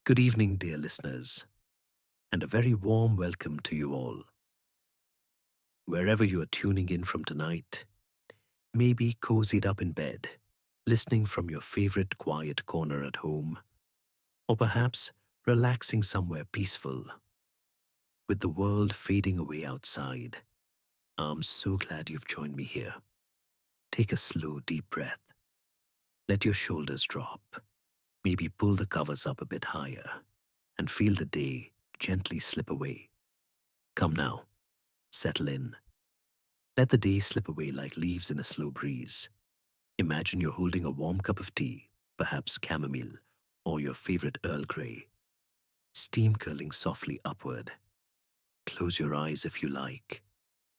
Good evening, dear listeners, and a very warm welcome to you all. Wherever you are tuning in from tonight, maybe cozied up in bed, listening from your favorite quiet corner at home, or perhaps relaxing somewhere peaceful. With the world fading away outside, I'm so glad you've joined me here. Take a slow, deep breath. Let your shoulders drop. Maybe pull the covers up a bit higher and feel the day gently slip away. Come now, settle in. Let the day slip away like leaves in a slow breeze. Imagine you're holding a warm cup of tea, perhaps chamomile or your favorite Earl Grey, steam curling softly upward. Close your eyes if you like.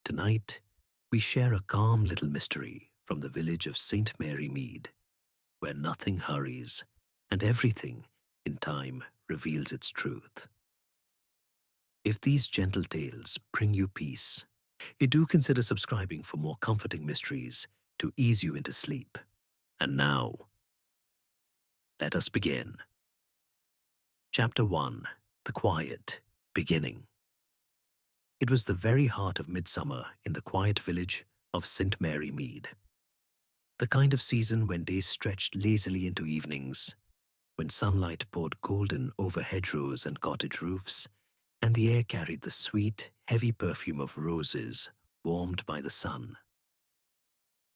Tonight, we share a calm little mystery from the village of St. Mary Mead, where nothing hurries and everything, in time, reveals its truth. If these gentle tales bring you peace, do consider subscribing for more comforting mysteries to ease you into sleep. And now, let us begin. Chapter 1: The Quiet Beginning. It was the very heart of midsummer in the quiet village of St. Mary Mead. The kind of season when days stretched lazily into evenings, when sunlight poured golden over hedgerows and cottage roofs, and the air carried the sweet, heavy perfume of roses warmed by the sun.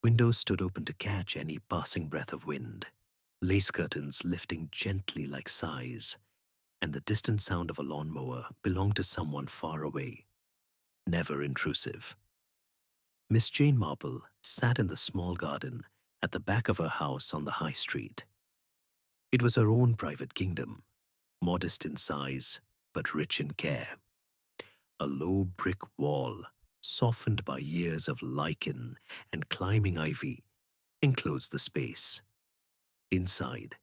Windows stood open to catch any passing breath of wind, lace curtains lifting gently like sighs, and the distant sound of a lawnmower belonged to someone far away, never intrusive. Miss Jane Marple sat in the small garden at the back of her house on the high street. It was her own private kingdom, modest in size but rich in care. A low brick wall, softened by years of lichen and climbing ivy, enclosed the space. Inside,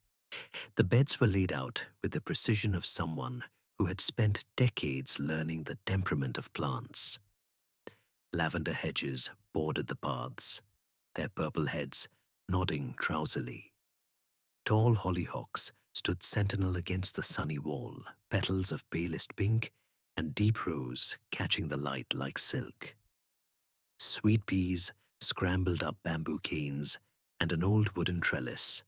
the beds were laid out with the precision of someone who had spent decades learning the temperament of plants. Lavender hedges bordered the paths, their purple heads nodding drowsily. Tall hollyhocks stood sentinel against the sunny wall, petals of palest pink and deep rose catching the light like silk. Sweet peas scrambled up bamboo canes and an old wooden trellis,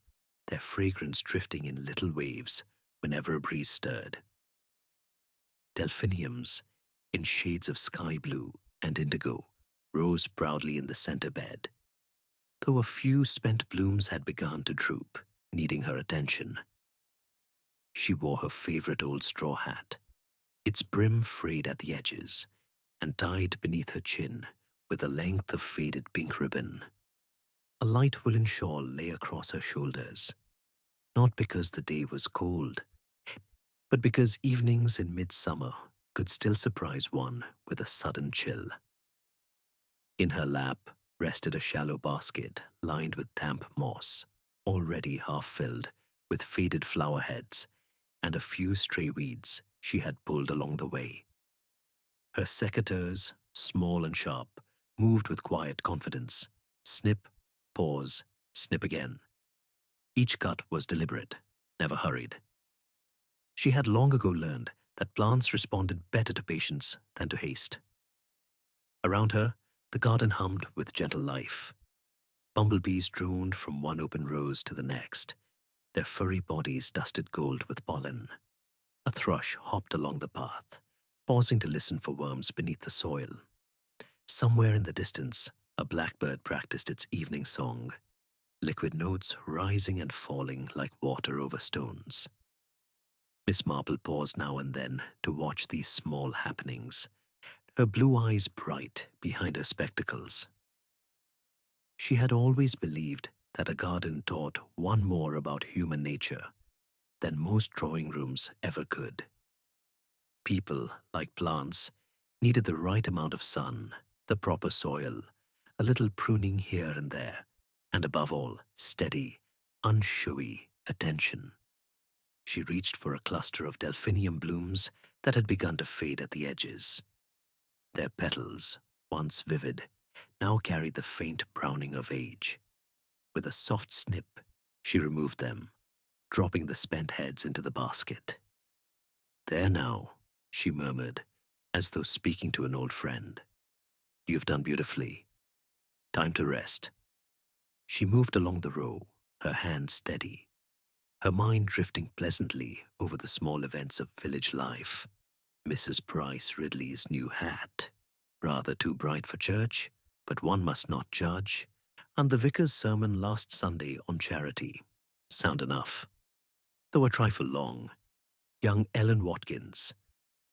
their fragrance drifting in little waves whenever a breeze stirred. Delphiniums, in shades of sky blue and indigo, rose proudly in the center bed, though a few spent blooms had begun to droop, needing her attention. She wore her favorite old straw hat, its brim frayed at the edges and tied beneath her chin with a length of faded pink ribbon. A light woolen shawl lay across her shoulders, not because the day was cold, but because evenings in midsummer could still surprise one with a sudden chill. In her lap rested a shallow basket lined with damp moss, already half filled with faded flower heads and a few stray weeds she had pulled along the way. Her secateurs, small and sharp, moved with quiet confidence. Snip, pause, snip again. Each cut was deliberate, never hurried. She had long ago learned that plants responded better to patience than to haste. Around her, the garden hummed with gentle life. Bumblebees droned from one open rose to the next, their furry bodies dusted gold with pollen. A thrush hopped along the path, pausing to listen for worms beneath the soil. Somewhere in the distance, a blackbird practiced its evening song, liquid notes rising and falling like water over stones. Miss Marple paused now and then to watch these small happenings, her blue eyes bright behind her spectacles. She had always believed that a garden taught one more about human nature than most drawing rooms ever could. People, like plants, needed the right amount of sun, the proper soil, a little pruning here and there, and above all, steady, unshowy attention. She reached for a cluster of delphinium blooms that had begun to fade at the edges. Their petals, once vivid, now carried the faint browning of age. With a soft snip, she removed them, dropping the spent heads into the basket. There now, she murmured, as though speaking to an old friend. You've done beautifully. Time to rest. She moved along the row, her hand steady, her mind drifting pleasantly over the small events of village life. Mrs. Price Ridley's new hat, rather too bright for church, but one must not judge, and the vicar's sermon last Sunday on charity. Sound enough, though a trifle long. Young Ellen Watkins,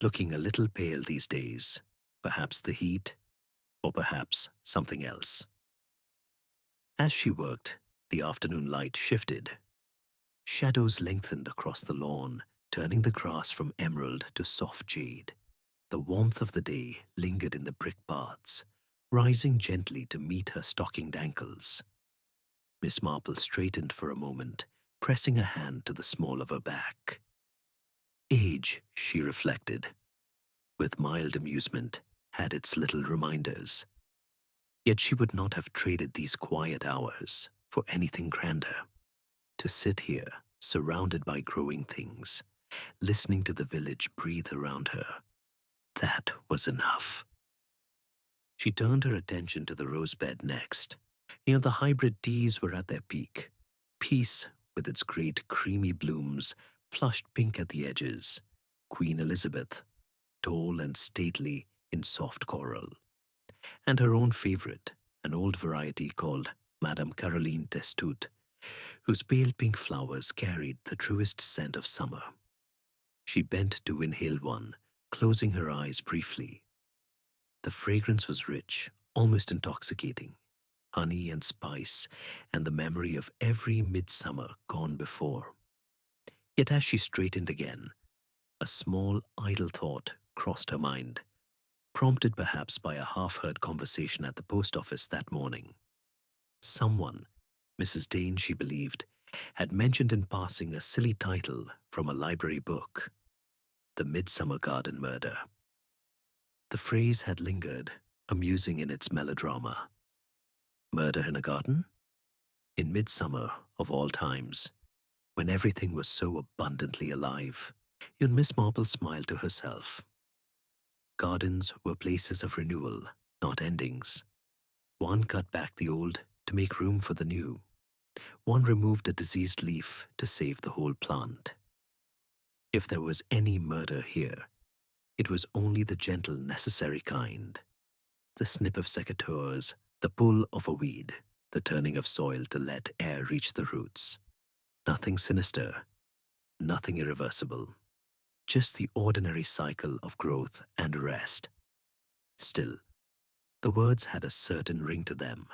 looking a little pale these days, perhaps the heat, or perhaps something else. As she worked, the afternoon light shifted. Shadows lengthened across the lawn, turning the grass from emerald to soft jade. The warmth of the day lingered in the brick paths, rising gently to meet her stockinged ankles. Miss Marple straightened for a moment, pressing a hand to the small of her back. Age, she reflected, with mild amusement, had its little reminders. Yet she would not have traded these quiet hours for anything grander. To sit here, surrounded by growing things, listening to the village breathe around her, that was enough. She turned her attention to the rosebed next. Here the hybrid teas were at their peak. Peace, with its great creamy blooms, flushed pink at the edges. Queen Elizabeth, tall and stately in soft coral. And her own favorite, an old variety called Madame Caroline Testoute, whose pale pink flowers carried the truest scent of summer. She bent to inhale one, closing her eyes briefly. The fragrance was rich, almost intoxicating. Honey and spice, and the memory of every midsummer gone before. Yet as she straightened again, a small idle thought crossed her mind, prompted perhaps by a half-heard conversation at the post office that morning. Someone, Mrs. Dane she believed, had mentioned in passing a silly title from a library book, The Midsummer Garden Murder. The phrase had lingered, amusing in its melodrama. Murder in a garden? In midsummer, of all times, when everything was so abundantly alive, young Miss Marple smiled to herself. Gardens were places of renewal, not endings. One cut back the old to make room for the new. One removed a diseased leaf to save the whole plant. If there was any murder here, it was only the gentle, necessary kind. The snip of secateurs, the pull of a weed, the turning of soil to let air reach the roots. Nothing sinister, nothing irreversible. Just the ordinary cycle of growth and rest. Still, the words had a certain ring to them.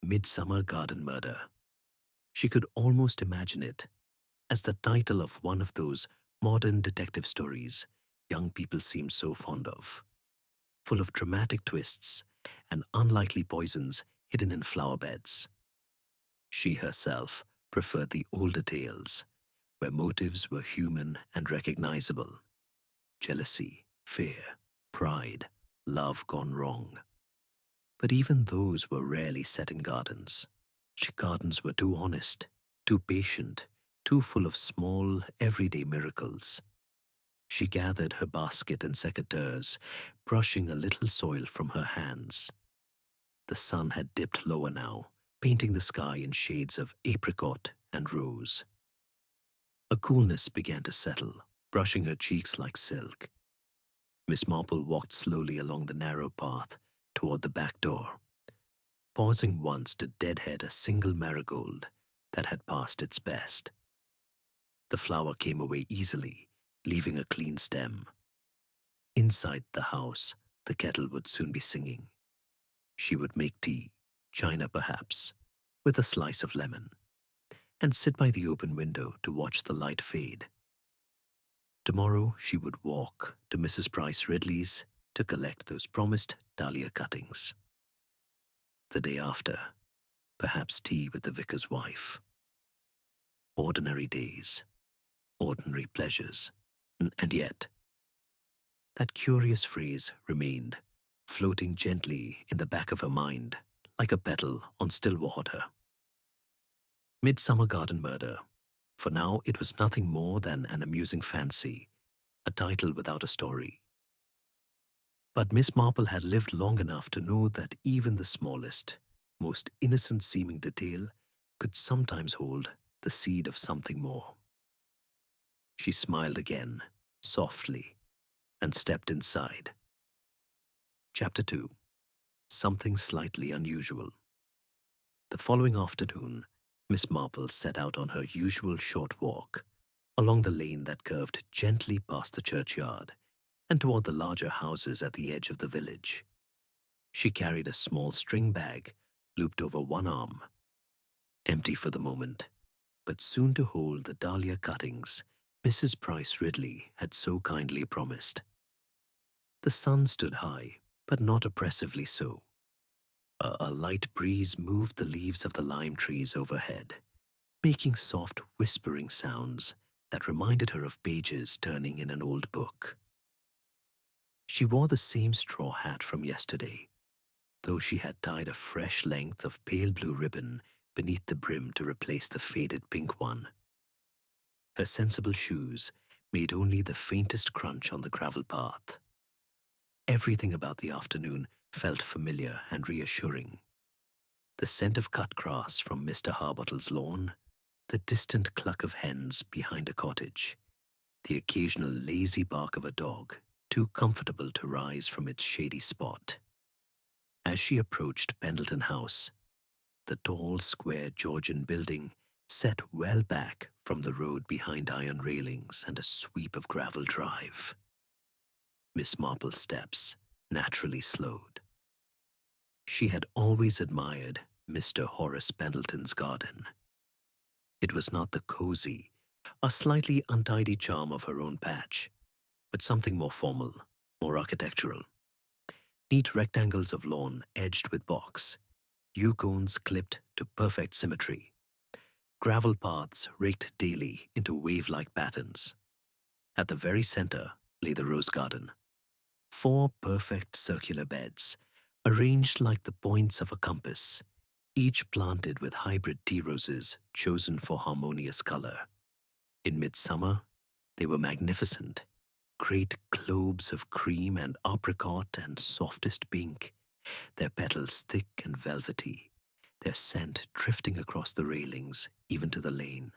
Midsummer Garden Murder. She could almost imagine it as the title of one of those modern detective stories young people seem so fond of, full of dramatic twists and unlikely poisons hidden in flowerbeds. She herself preferred the older tales, where motives were human and recognizable. Jealousy, fear, pride, love gone wrong. But even those were rarely set in gardens. Gardens were too honest, too patient, too full of small, everyday miracles. She gathered her basket and secateurs, brushing a little soil from her hands. The sun had dipped lower now, painting the sky in shades of apricot and rose. A coolness began to settle, brushing her cheeks like silk. Miss Marple walked slowly along the narrow path toward the back door, pausing once to deadhead a single marigold that had passed its best. The flower came away easily, leaving a clean stem. Inside the house, the kettle would soon be singing. She would make tea, china perhaps, with a slice of lemon, and sit by the open window to watch the light fade. Tomorrow she would walk to Mrs. Price Ridley's to collect those promised dahlia cuttings. The day after, perhaps tea with the vicar's wife. Ordinary days, ordinary pleasures, and yet, that curious phrase remained, floating gently in the back of her mind, like a petal on still water. Midsummer Garden Murder. For now, it was nothing more than an amusing fancy, a title without a story. But Miss Marple had lived long enough to know that even the smallest, most innocent-seeming detail could sometimes hold the seed of something more. She smiled again, softly, and stepped inside. Chapter 2. Something Slightly Unusual. The following afternoon, Miss Marple set out on her usual short walk along the lane that curved gently past the churchyard and toward the larger houses at the edge of the village. She carried a small string bag looped over one arm, empty for the moment, but soon to hold the dahlia cuttings Mrs. Price Ridley had so kindly promised. The sun stood high, but not oppressively so. A light breeze moved the leaves of the lime trees overhead, making soft whispering sounds that reminded her of pages turning in an old book. She wore the same straw hat from yesterday, though she had tied a fresh length of pale blue ribbon beneath the brim to replace the faded pink one. Her sensible shoes made only the faintest crunch on the gravel path. Everything about the afternoon felt familiar and reassuring. The scent of cut grass from Mr. Harbottle's lawn, the distant cluck of hens behind a cottage, the occasional lazy bark of a dog too comfortable to rise from its shady spot. As she approached Pendleton House, the tall, square Georgian building set well back from the road behind iron railings and a sweep of gravel drive. Miss Marple's steps naturally slowed. She had always admired Mr. Horace Pendleton's garden. It was not the cozy, or slightly untidy charm of her own patch, but something more formal, more architectural. Neat rectangles of lawn edged with box, yew cones clipped to perfect symmetry, gravel paths raked daily into wave-like patterns. At the very center lay the rose garden. 4 perfect circular beds, arranged like the points of a compass, each planted with hybrid tea roses chosen for harmonious color. In midsummer, they were magnificent, great globes of cream and apricot and softest pink, their petals thick and velvety, their scent drifting across the railings, even to the lane.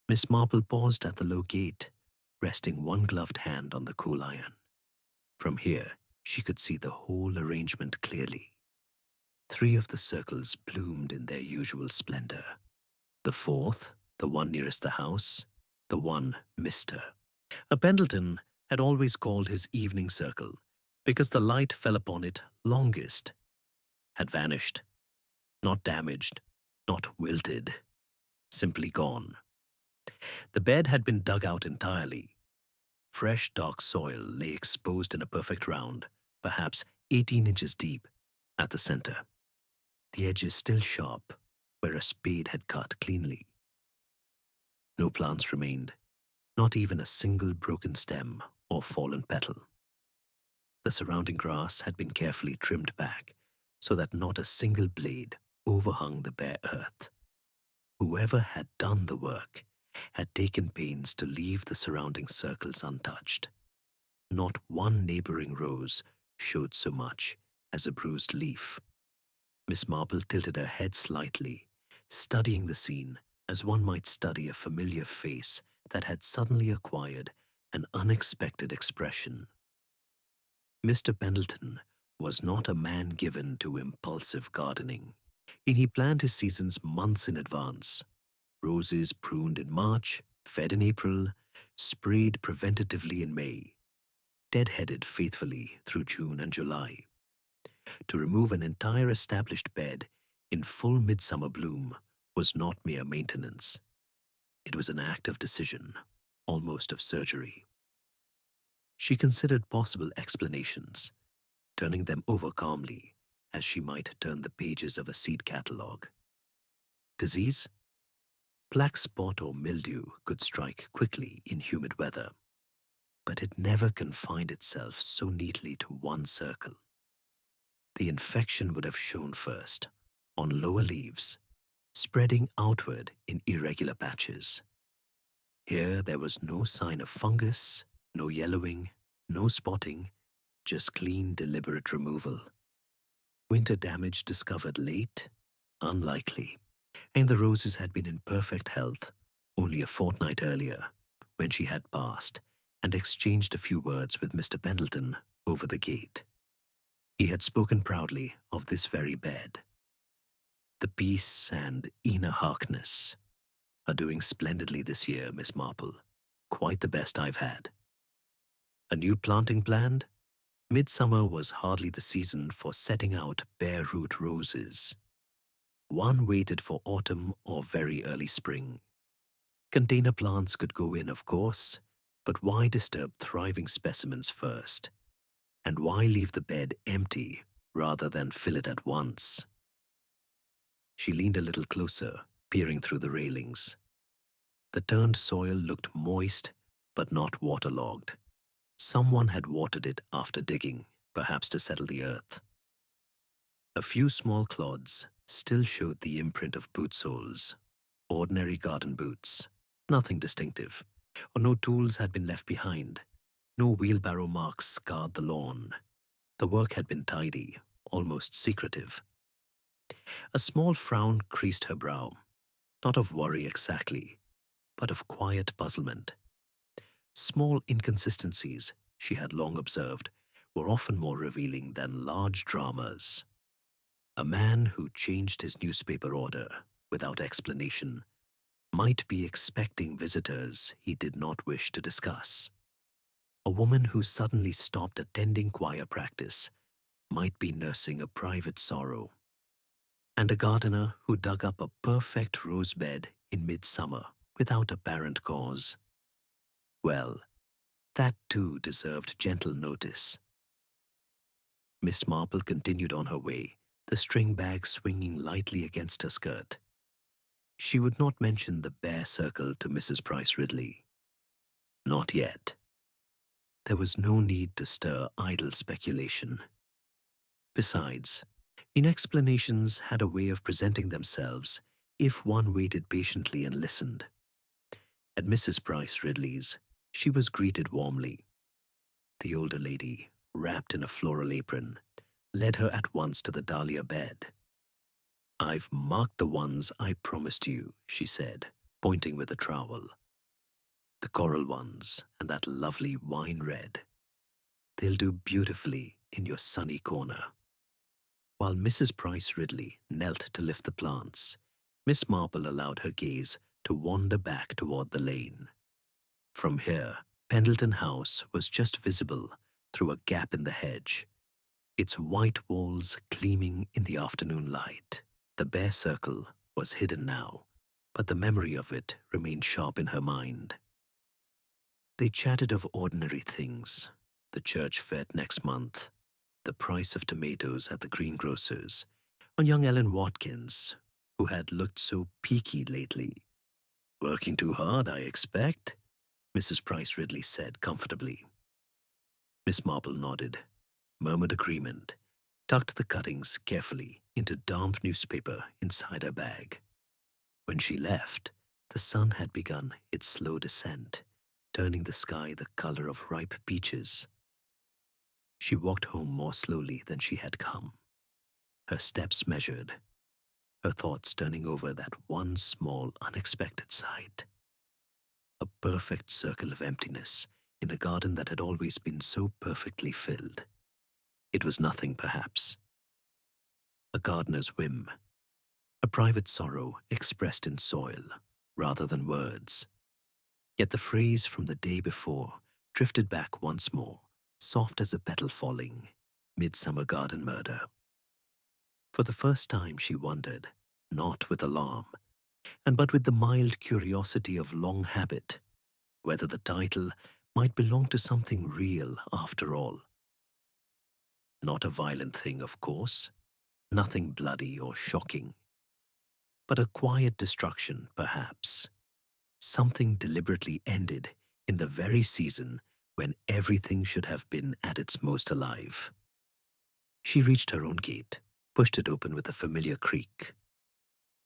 Miss Marple paused at the low gate, resting one gloved hand on the cool iron. From here, she could see the whole arrangement clearly. 3 of the circles bloomed in their usual splendor. The 4th, the one nearest the house, the one Mr. Pendleton had always called his evening circle because the light fell upon it longest, had vanished, not damaged, not wilted, simply gone. The bed had been dug out entirely. Fresh dark soil lay exposed in a perfect round, perhaps 18 inches deep, at the center. The edges still sharp, where a spade had cut cleanly. No plants remained, not even a single broken stem or fallen petal. The surrounding grass had been carefully trimmed back so that not a single blade overhung the bare earth. Whoever had done the work had taken pains to leave the surrounding circles untouched. Not one neighboring rose showed so much as a bruised leaf. Miss Marple tilted her head slightly, studying the scene as one might study a familiar face that had suddenly acquired an unexpected expression. Mr. Pendleton was not a man given to impulsive gardening, and he planned his seasons months in advance. Roses pruned in March, fed in April, sprayed preventatively in May, deadheaded faithfully through June and July. To remove an entire established bed in full midsummer bloom was not mere maintenance. It was an act of decision, almost of surgery. She considered possible explanations, turning them over calmly as she might turn the pages of a seed catalogue. Disease? Black spot or mildew could strike quickly in humid weather, but it never confined itself so neatly to one circle. The infection would have shown first, on lower leaves, spreading outward in irregular patches. Here there was no sign of fungus, no yellowing, no spotting, just clean, deliberate removal. Winter damage discovered late? Unlikely. And the roses had been in perfect health only a fortnight earlier, when she had passed and exchanged a few words with Mr. Pendleton over the gate. He had spoken proudly of this very bed. The peace and Ina Harkness are doing splendidly this year, Miss Marple. Quite the best I've had. A new planting planned? Midsummer was hardly the season for setting out bare root roses. One waited for autumn or very early spring. Container plants could go in, of course, but why disturb thriving specimens first? And why leave the bed empty rather than fill it at once? She leaned a little closer, peering through the railings. The turned soil looked moist, but not waterlogged. Someone had watered it after digging, perhaps to settle the earth. A few small clods still showed the imprint of boot soles, ordinary garden boots, nothing distinctive, or no tools had been left behind. No wheelbarrow marks scarred the lawn. The work had been tidy, almost secretive. A small frown creased her brow, not of worry exactly, but of quiet puzzlement. Small inconsistencies, she had long observed, were often more revealing than large dramas. A man who changed his newspaper order without explanation might be expecting visitors he did not wish to discuss. A woman who suddenly stopped attending choir practice might be nursing a private sorrow. And a gardener who dug up a perfect rose bed in midsummer without apparent cause. Well, that too deserved gentle notice. Miss Marple continued on her way, the string bag swinging lightly against her skirt. She would not mention the bare circle to Mrs. Price Ridley. Not yet. There was no need to stir idle speculation. Besides, inexplanations had a way of presenting themselves if one waited patiently and listened. At Mrs. Price Ridley's, she was greeted warmly. The older lady, wrapped in a floral apron, led her at once to the dahlia bed. "I've marked the ones I promised you," she said, pointing with a trowel. "The coral ones and that lovely wine red. They'll do beautifully in your sunny corner." While Mrs. Price Ridley knelt to lift the plants, Miss Marple allowed her gaze to wander back toward the lane. From here, Pendleton House was just visible through a gap in the hedge, its white walls gleaming in the afternoon light. The bare circle was hidden now, but the memory of it remained sharp in her mind. They chatted of ordinary things, the church fete next month, the price of tomatoes at the greengrocer's, on young Ellen Watkins, who had looked so peaky lately. "Working too hard, I expect," Mrs. Price Ridley said comfortably. Miss Marple nodded, murmured agreement, tucked the cuttings carefully into damp newspaper inside her bag. When she left, the sun had begun its slow descent, turning the sky the color of ripe peaches. She walked home more slowly than she had come, her steps measured, her thoughts turning over that one small, unexpected sight. A perfect circle of emptiness in a garden that had always been so perfectly filled. It was nothing, perhaps. A gardener's whim, a private sorrow expressed in soil rather than words. Yet the phrase from the day before drifted back once more, soft as a petal falling, midsummer garden murder. For the first time she wondered, not with alarm, but with the mild curiosity of long habit, whether the title might belong to something real after all. Not a violent thing, of course, nothing bloody or shocking, but a quiet destruction, perhaps. Something deliberately ended in the very season when everything should have been at its most alive. She reached her own gate, pushed it open with a familiar creak.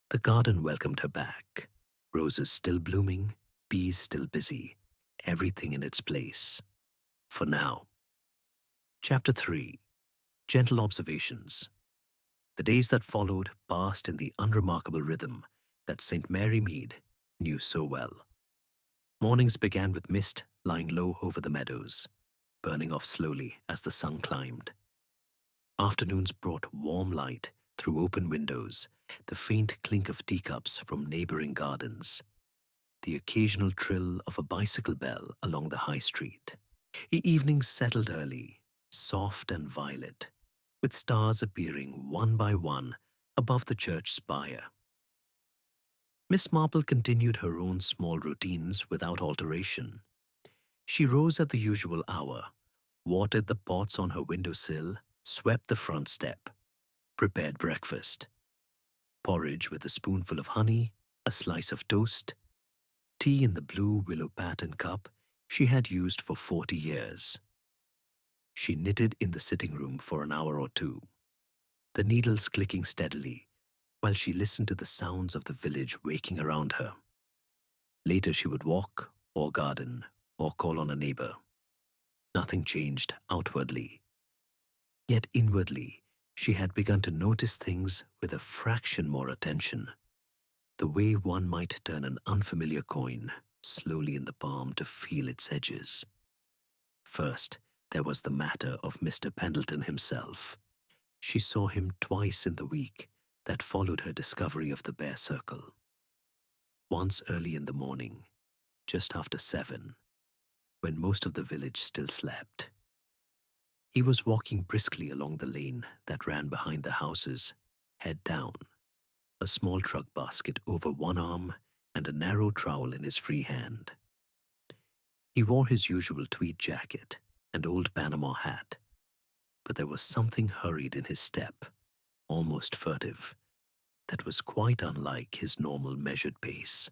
The garden welcomed her back, roses still blooming, bees still busy, everything in its place. For now. Chapter 3. Gentle Observations. The days that followed passed in the unremarkable rhythm that St. Mary Mead knew so well. Mornings began with mist lying low over the meadows, burning off slowly as the sun climbed. Afternoons brought warm light through open windows, the faint clink of teacups from neighboring gardens, the occasional trill of a bicycle bell along the high street. Evenings settled early, soft and violet, with stars appearing one by one above the church spire. Miss Marple continued her own small routines without alteration. She rose at the usual hour, watered the pots on her windowsill, swept the front step, prepared breakfast. Porridge with a spoonful of honey, a slice of toast, tea in the blue willow pattern cup she had used for 40 years. She knitted in the sitting room for an hour or two, the needles clicking steadily, while she listened to the sounds of the village waking around her. Later she would walk, or garden, or call on a neighbor. Nothing changed outwardly. Yet inwardly, she had begun to notice things with a fraction more attention, the way one might turn an unfamiliar coin slowly in the palm to feel its edges. First, there was the matter of Mr. Pendleton himself. She saw him twice in the week that followed her discovery of the Bear Circle. Once early in the morning, just after 7, when most of the village still slept. He was walking briskly along the lane that ran behind the houses, head down, a small truck basket over one arm and a narrow trowel in his free hand. He wore his usual tweed jacket and old Panama hat, but there was something hurried in his step, almost furtive, that was quite unlike his normal measured pace.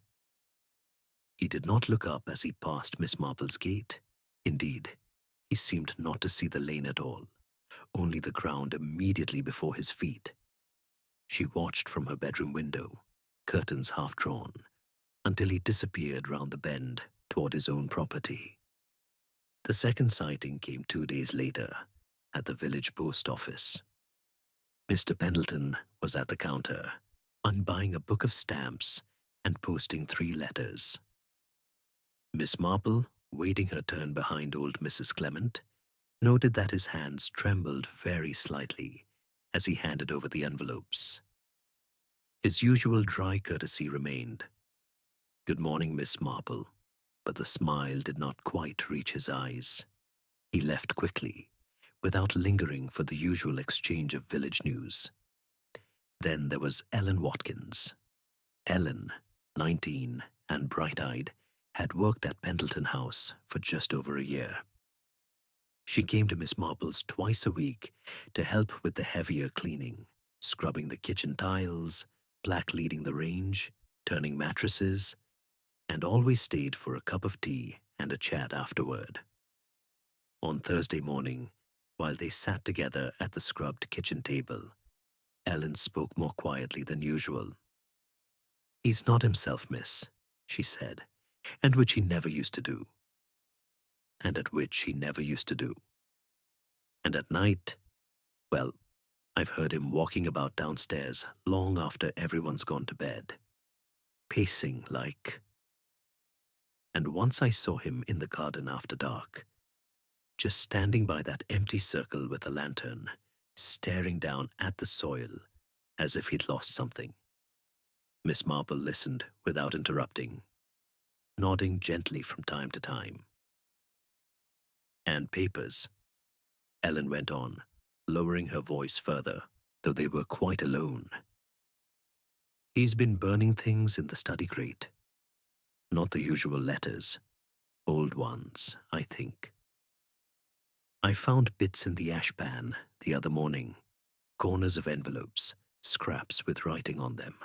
He did not look up as he passed Miss Marple's gate. Indeed, he seemed not to see the lane at all, only the ground immediately before his feet. She watched from her bedroom window, curtains half drawn, until he disappeared round the bend toward his own property. The second sighting came 2 days later, at the village post office. Mr. Pendleton was at the counter, unbuying a book of stamps and posting 3 letters. Miss Marple, waiting her turn behind old Mrs. Clement, noted that his hands trembled very slightly as he handed over the envelopes. His usual dry courtesy remained. "Good morning, Miss Marple," but the smile did not quite reach his eyes. He left quickly, without lingering for the usual exchange of village news. Then there was Ellen Watkins. Ellen, 19 and bright-eyed, had worked at Pendleton House for just over a year. She came to Miss Marple's twice a week to help with the heavier cleaning, scrubbing the kitchen tiles, black-leading the range, turning mattresses, and always stayed for a cup of tea and a chat afterward. On Thursday morning, while they sat together at the scrubbed kitchen table, Ellen spoke more quietly than usual. "He's not himself, miss," she said, and which he never used to do. And at which he never used to do. And at night, well, I've heard him walking about downstairs long after everyone's gone to bed, pacing like. And once I saw him in the garden after dark, just standing by that empty circle with a lantern, staring down at the soil as if he'd lost something. Miss Marple listened without interrupting, nodding gently from time to time. "And papers," Ellen went on, lowering her voice further, though they were quite alone. "He's been burning things in the study grate. Not the usual letters, old ones, I think. I found bits in the ashpan the other morning, corners of envelopes, scraps with writing on them.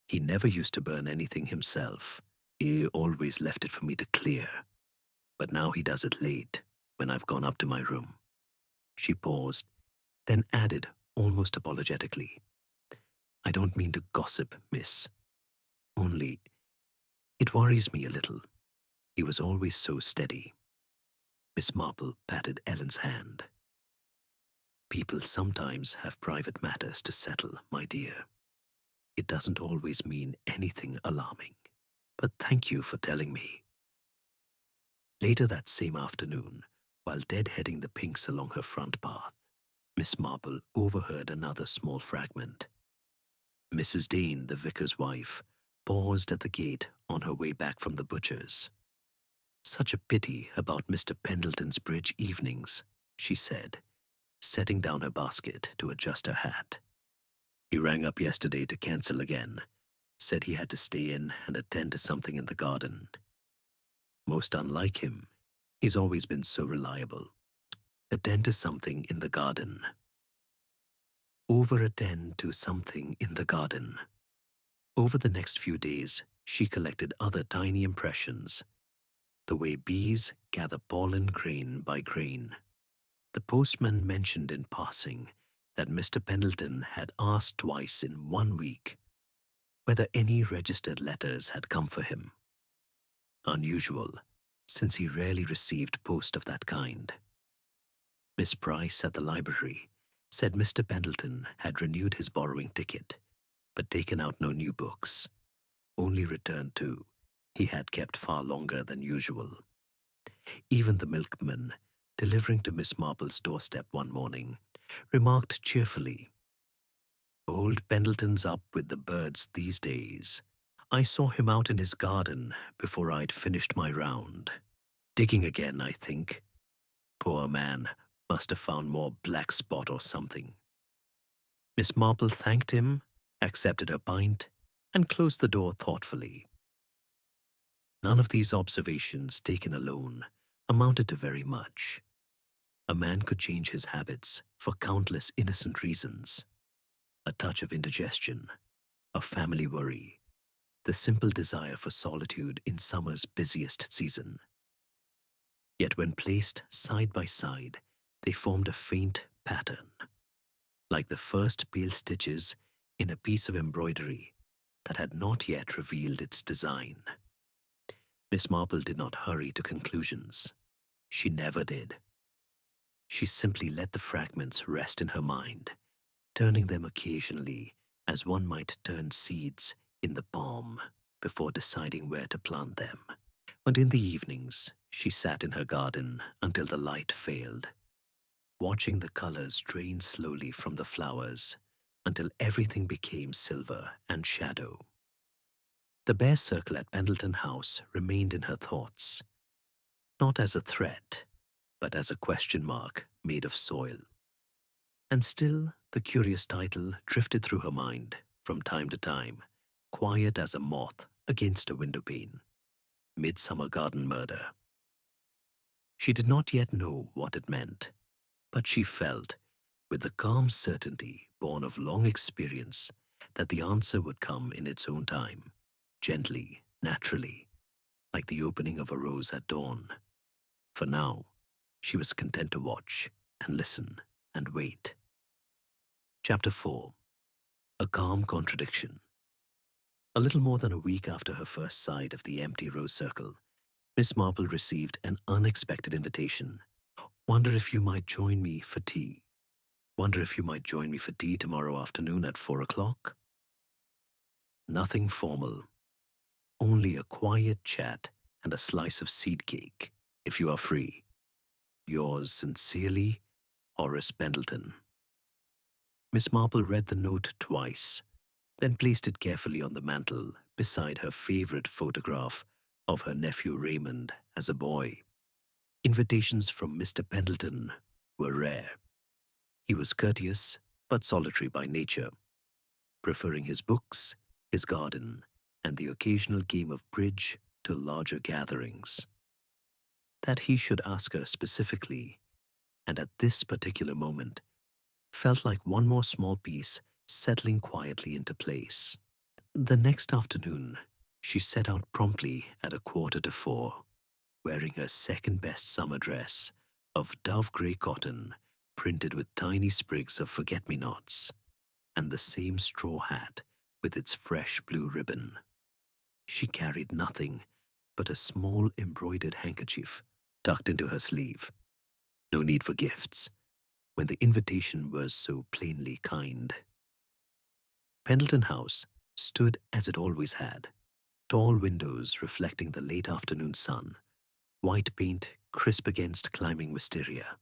He never used to burn anything himself. He always left it for me to clear. But now he does it late, when I've gone up to my room." She paused, then added almost apologetically, "I don't mean to gossip, miss. Only It worries me a little. He was always so steady. Miss Marple patted Ellen's hand. People sometimes have private matters to settle, my dear. It doesn't always mean anything alarming. But thank you for telling me. Later that same afternoon, while deadheading the pinks along her front path, Miss Marple overheard another small fragment. Mrs. Dane, the vicar's wife, paused at the gate on her way back from the butcher's. Such a pity about Mr. Pendleton's bridge evenings, she said, setting down her basket to adjust her hat. He rang up yesterday to cancel again, said he had to stay in and attend to something in the garden. Most unlike him, he's always been so reliable. Attend to something in the garden. Over-attend to something in the garden. Over the next few days, she collected other tiny impressions, the way bees gather pollen grain by grain. The postman mentioned in passing that Mr. Pendleton had asked twice in 1 week whether any registered letters had come for him. Unusual, since he rarely received post of that kind. Miss Price at the library said Mr. Pendleton had renewed his borrowing ticket, but taken out no new books. Only returned two he had kept far longer than usual. Even the milkman, delivering to Miss Marple's doorstep one morning, remarked cheerfully, "Old Pendleton's up with the birds these days. I saw him out in his garden before I'd finished my round. Digging again, I think. Poor man must have found more black spot or something." Miss Marple thanked him, accepted her pint, and closed the door thoughtfully. None of these observations, taken alone, amounted to very much. A man could change his habits for countless innocent reasons. A touch of indigestion, a family worry, the simple desire for solitude in summer's busiest season. Yet when placed side by side, they formed a faint pattern, like the first pale stitches in a piece of embroidery that had not yet revealed its design. Miss Marple did not hurry to conclusions. She never did. She simply let the fragments rest in her mind, turning them occasionally as one might turn seeds in the palm before deciding where to plant them. And in the evenings, she sat in her garden until the light failed, watching the colors drain slowly from the flowers until everything became silver and shadow. The bare circle at Pendleton House remained in her thoughts, not as a threat, but as a question mark made of soil. And still, the curious title drifted through her mind from time to time, quiet as a moth against a windowpane. Midsummer Garden Murder. She did not yet know what it meant, but she felt, with the calm certainty born of long experience, that the answer would come in its own time, gently, naturally, like the opening of a rose at dawn. For now, she was content to watch and listen and wait. Chapter 4. A Calm Contradiction. A little more than a week after her first sight of the empty rose circle, Miss Marple received an unexpected invitation. "Wonder if you might join me for tea. Wonder if you might join me for tea tomorrow afternoon at 4 o'clock? Nothing formal. Only a quiet chat and a slice of seed cake, if you are free. Yours sincerely, Horace Pendleton." Miss Marple read the note twice, then placed it carefully on the mantel beside her favorite photograph of her nephew Raymond as a boy. Invitations from Mr. Pendleton were rare. He was courteous but solitary by nature, preferring his books, his garden, and the occasional game of bridge to larger gatherings. That he should ask her specifically, and at this particular moment, felt like one more small piece settling quietly into place. The next afternoon, she set out promptly at 3:15, wearing her second-best summer dress of dove-grey cotton printed with tiny sprigs of forget-me-nots, and the same straw hat with its fresh blue ribbon. She carried nothing but a small embroidered handkerchief tucked into her sleeve. No need for gifts, when the invitation was so plainly kind. Pendleton House stood as it always had, tall windows reflecting the late afternoon sun, white paint crisp against climbing wisteria.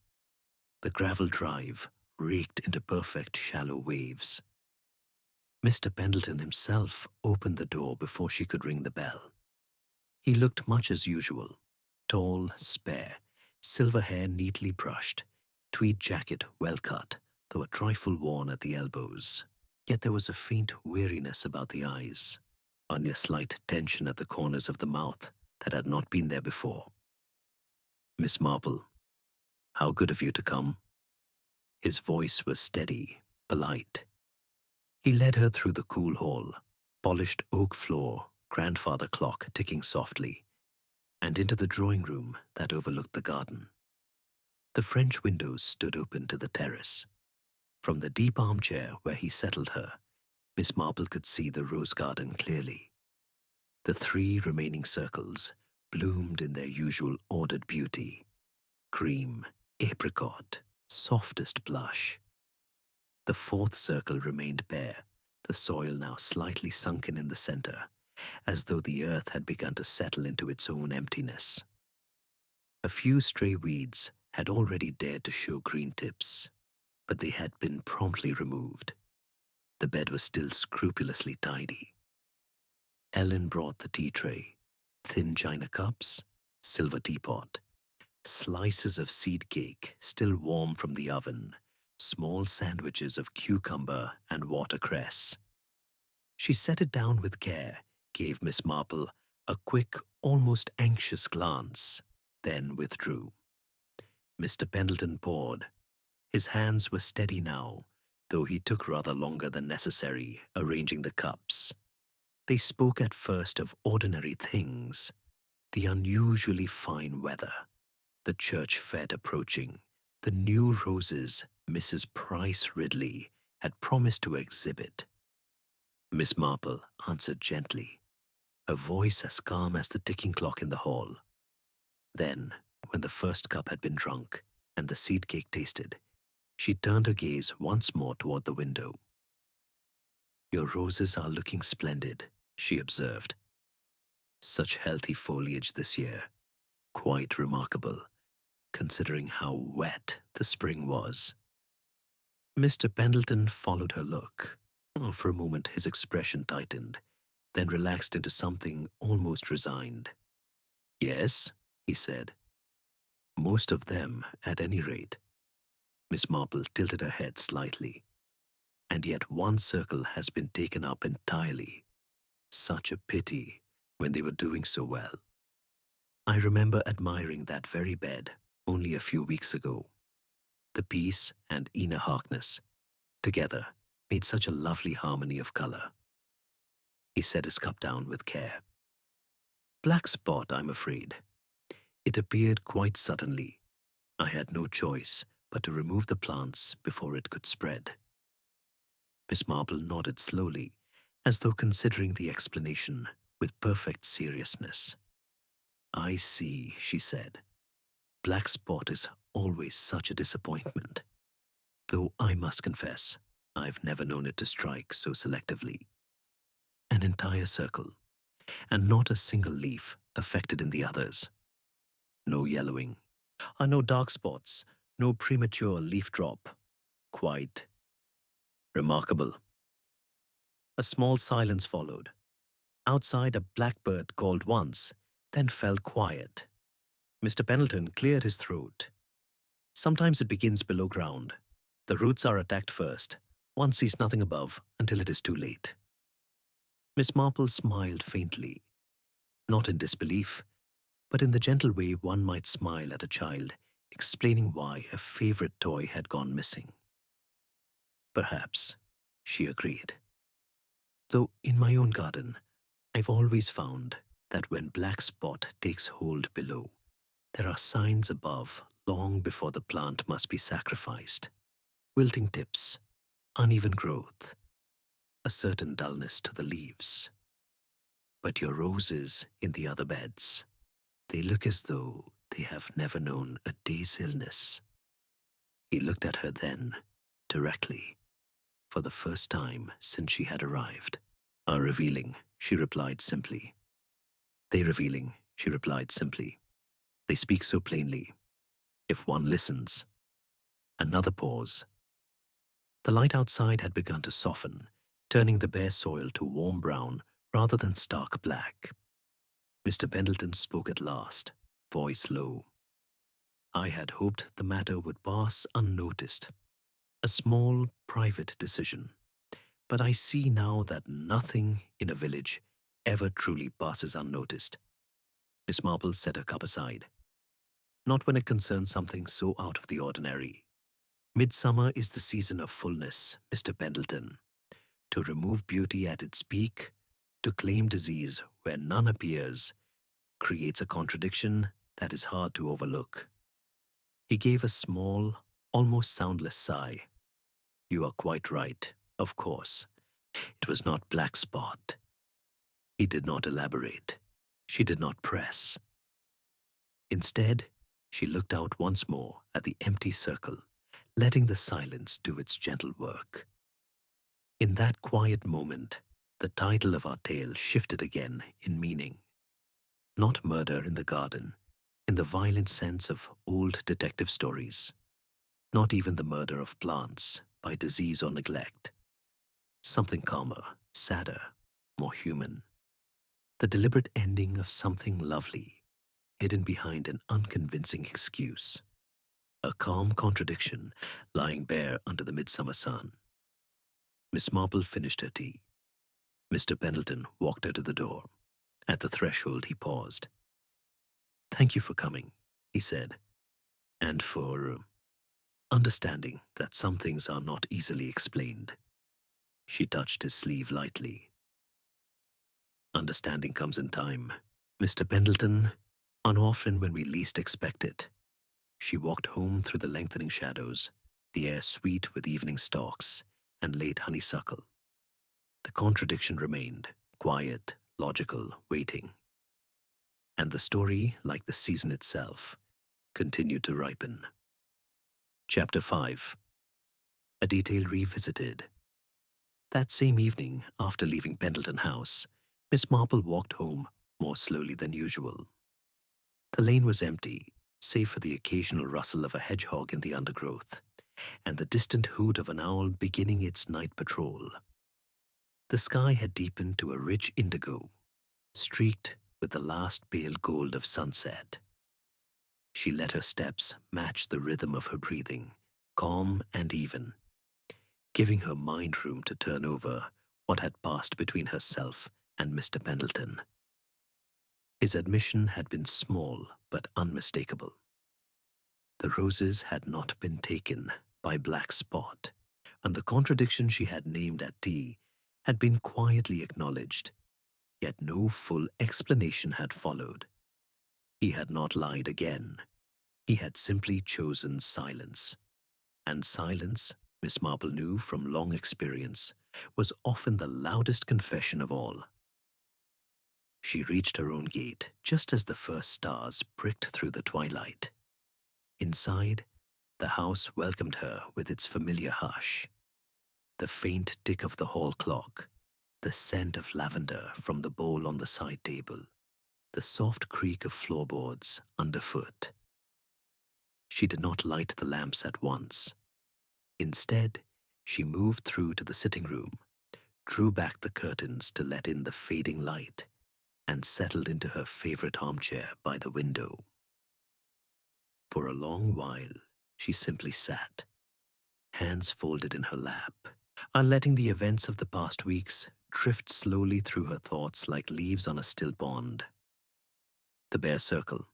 The gravel drive raked into perfect shallow waves. Mr. Pendleton himself opened the door before she could ring the bell. He looked much as usual, tall, spare, silver hair neatly brushed, tweed jacket well cut, though a trifle worn at the elbows. Yet there was a faint weariness about the eyes, only a slight tension at the corners of the mouth that had not been there before. "Miss Marple, how good of you to come." His voice was steady, polite. He led her through the cool hall, polished oak floor, grandfather clock ticking softly, and into the drawing room that overlooked the garden. The French windows stood open to the terrace. From the deep armchair where he settled her, Miss Marple could see the rose garden clearly. The 3 remaining circles bloomed in their usual ordered beauty: cream, apricot, softest blush. The 4th circle remained bare, the soil now slightly sunken in the center, as though the earth had begun to settle into its own emptiness. A few stray weeds had already dared to show green tips, but they had been promptly removed. The bed was still scrupulously tidy. Ellen brought the tea tray, thin china cups, silver teapot, slices of seed cake still warm from the oven, small sandwiches of cucumber and watercress. She set it down with care, gave Miss Marple a quick, almost anxious glance, then withdrew. Mr. Pendleton poured. His hands were steady now, though he took rather longer than necessary arranging the cups. They spoke at first of ordinary things: the unusually fine weather, the church fete approaching, the new roses Mrs. Price Ridley had promised to exhibit. Miss Marple answered gently, her voice as calm as the ticking clock in the hall. Then, when the first cup had been drunk and the seed cake tasted, she turned her gaze once more toward the window. "Your roses are looking splendid," she observed. "Such healthy foliage this year. Quite remarkable, considering how wet the spring was." Mr. Pendleton followed her look. For a moment his expression tightened, then relaxed into something almost resigned. "Yes," he said. "Most of them, at any rate." Miss Marple tilted her head slightly. "And yet one circle has been taken up entirely. Such a pity, when they were doing so well. I remember admiring that very bed only a few weeks ago. The piece and Ina Harkness, together, made such a lovely harmony of color." He set his cup down with care. "Black spot, I'm afraid. It appeared quite suddenly. I had no choice but to remove the plants before it could spread." Miss Marple nodded slowly, as though considering the explanation with perfect seriousness. "I see," she said. "Black spot is always such a disappointment. Though I must confess, I've never known it to strike so selectively. An entire circle, and not a single leaf affected in the others. No yellowing, no dark spots, no premature leaf drop. Quite remarkable." A small silence followed. Outside, a blackbird called once, then fell quiet. Mr. Pendleton cleared his throat. "Sometimes it begins below ground. The roots are attacked first. One sees nothing above until it is too late." Miss Marple smiled faintly, not in disbelief, but in the gentle way one might smile at a child explaining why a favorite toy had gone missing. "Perhaps," she agreed. "Though in my own garden, I've always found that when black spot takes hold below, there are signs above long before the plant must be sacrificed. Wilting tips, uneven growth, a certain dullness to the leaves. But your roses in the other beds, they look as though they have never known a day's illness. He looked at her then, directly, for the first time since she had arrived. Are revealing, she replied simply. They revealing, she replied simply. They speak so plainly. If one listens. Another pause. The light outside had begun to soften, turning the bare soil to warm brown rather than stark black. Mr. Pendleton spoke at last, voice low. I had hoped the matter would pass unnoticed. A small, private decision. But I see now that nothing in a village ever truly passes unnoticed. Miss Marple set her cup aside. Not when it concerns something so out of the ordinary. Midsummer is the season of fullness, Mr. Pendleton. To remove beauty at its peak, to claim disease where none appears, creates a contradiction that is hard to overlook. He gave a small, almost soundless sigh. You are quite right, of course. It was not black spot. He did not elaborate. She did not press. Instead, she looked out once more at the empty circle, letting the silence do its gentle work. In that quiet moment, the title of our tale shifted again in meaning. Not murder in the garden, in the violent sense of old detective stories. Not even the murder of plants by disease or neglect. Something calmer, sadder, more human. The deliberate ending of something lovely, hidden behind an unconvincing excuse. A calm contradiction lying bare under the midsummer sun. Miss Marple finished her tea. Mr. Pendleton walked her to the door. At the threshold he paused. Thank you for coming, he said, and for understanding that some things are not easily explained. She touched his sleeve lightly. Understanding comes in time, Mr. Pendleton, and often when we least expect it. She walked home through the lengthening shadows, the air sweet with evening stalks and late honeysuckle. The contradiction remained, quiet, logical, waiting. And the story, like the season itself, continued to ripen. Chapter 5. A detail revisited. That same evening, after leaving Pendleton House, Miss Marple walked home more slowly than usual. The lane was empty, save for the occasional rustle of a hedgehog in the undergrowth, and the distant hoot of an owl beginning its night patrol. The sky had deepened to a rich indigo, streaked with the last pale gold of sunset. She let her steps match the rhythm of her breathing, calm and even, giving her mind room to turn over what had passed between herself and Mr. Pendleton. His admission had been small but unmistakable. The roses had not been taken by black spot, and the contradiction she had named at tea had been quietly acknowledged, yet no full explanation had followed. He had not lied again. He had simply chosen silence. And silence, Miss Marple knew from long experience, was often the loudest confession of all. She reached her own gate just as the first stars pricked through the twilight. Inside, the house welcomed her with its familiar hush. The faint tick of the hall clock, the scent of lavender from the bowl on the side table, the soft creak of floorboards underfoot. She did not light the lamps at once. Instead, she moved through to the sitting room, drew back the curtains to let in the fading light, and settled into her favorite armchair by the window. For a long while, she simply sat, hands folded in her lap, and letting the events of the past weeks drift slowly through her thoughts like leaves on a still pond. The bare circle,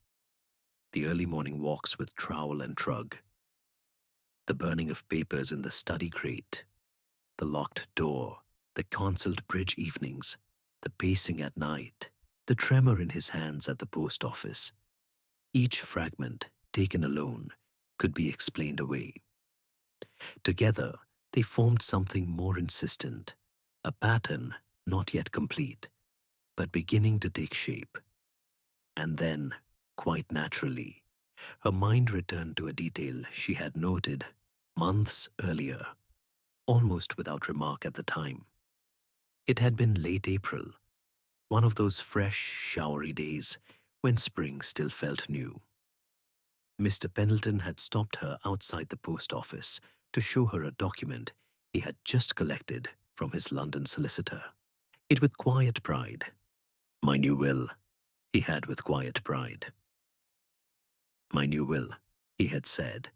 the early morning walks with trowel and trug, the burning of papers in the study grate, the locked door, the cancelled bridge evenings, the pacing at night, the tremor in his hands at the post office. Each fragment, taken alone, could be explained away. Together, they formed something more insistent, a pattern not yet complete, but beginning to take shape. And then, quite naturally, her mind returned to a detail she had noted months earlier, almost without remark at the time. It had been late April, one of those fresh, showery days when spring still felt new. Mr. Pendleton had stopped her outside the post office to show her a document he had just collected from his London solicitor. It with quiet pride. My new will, he had with quiet pride. My new will, he had said,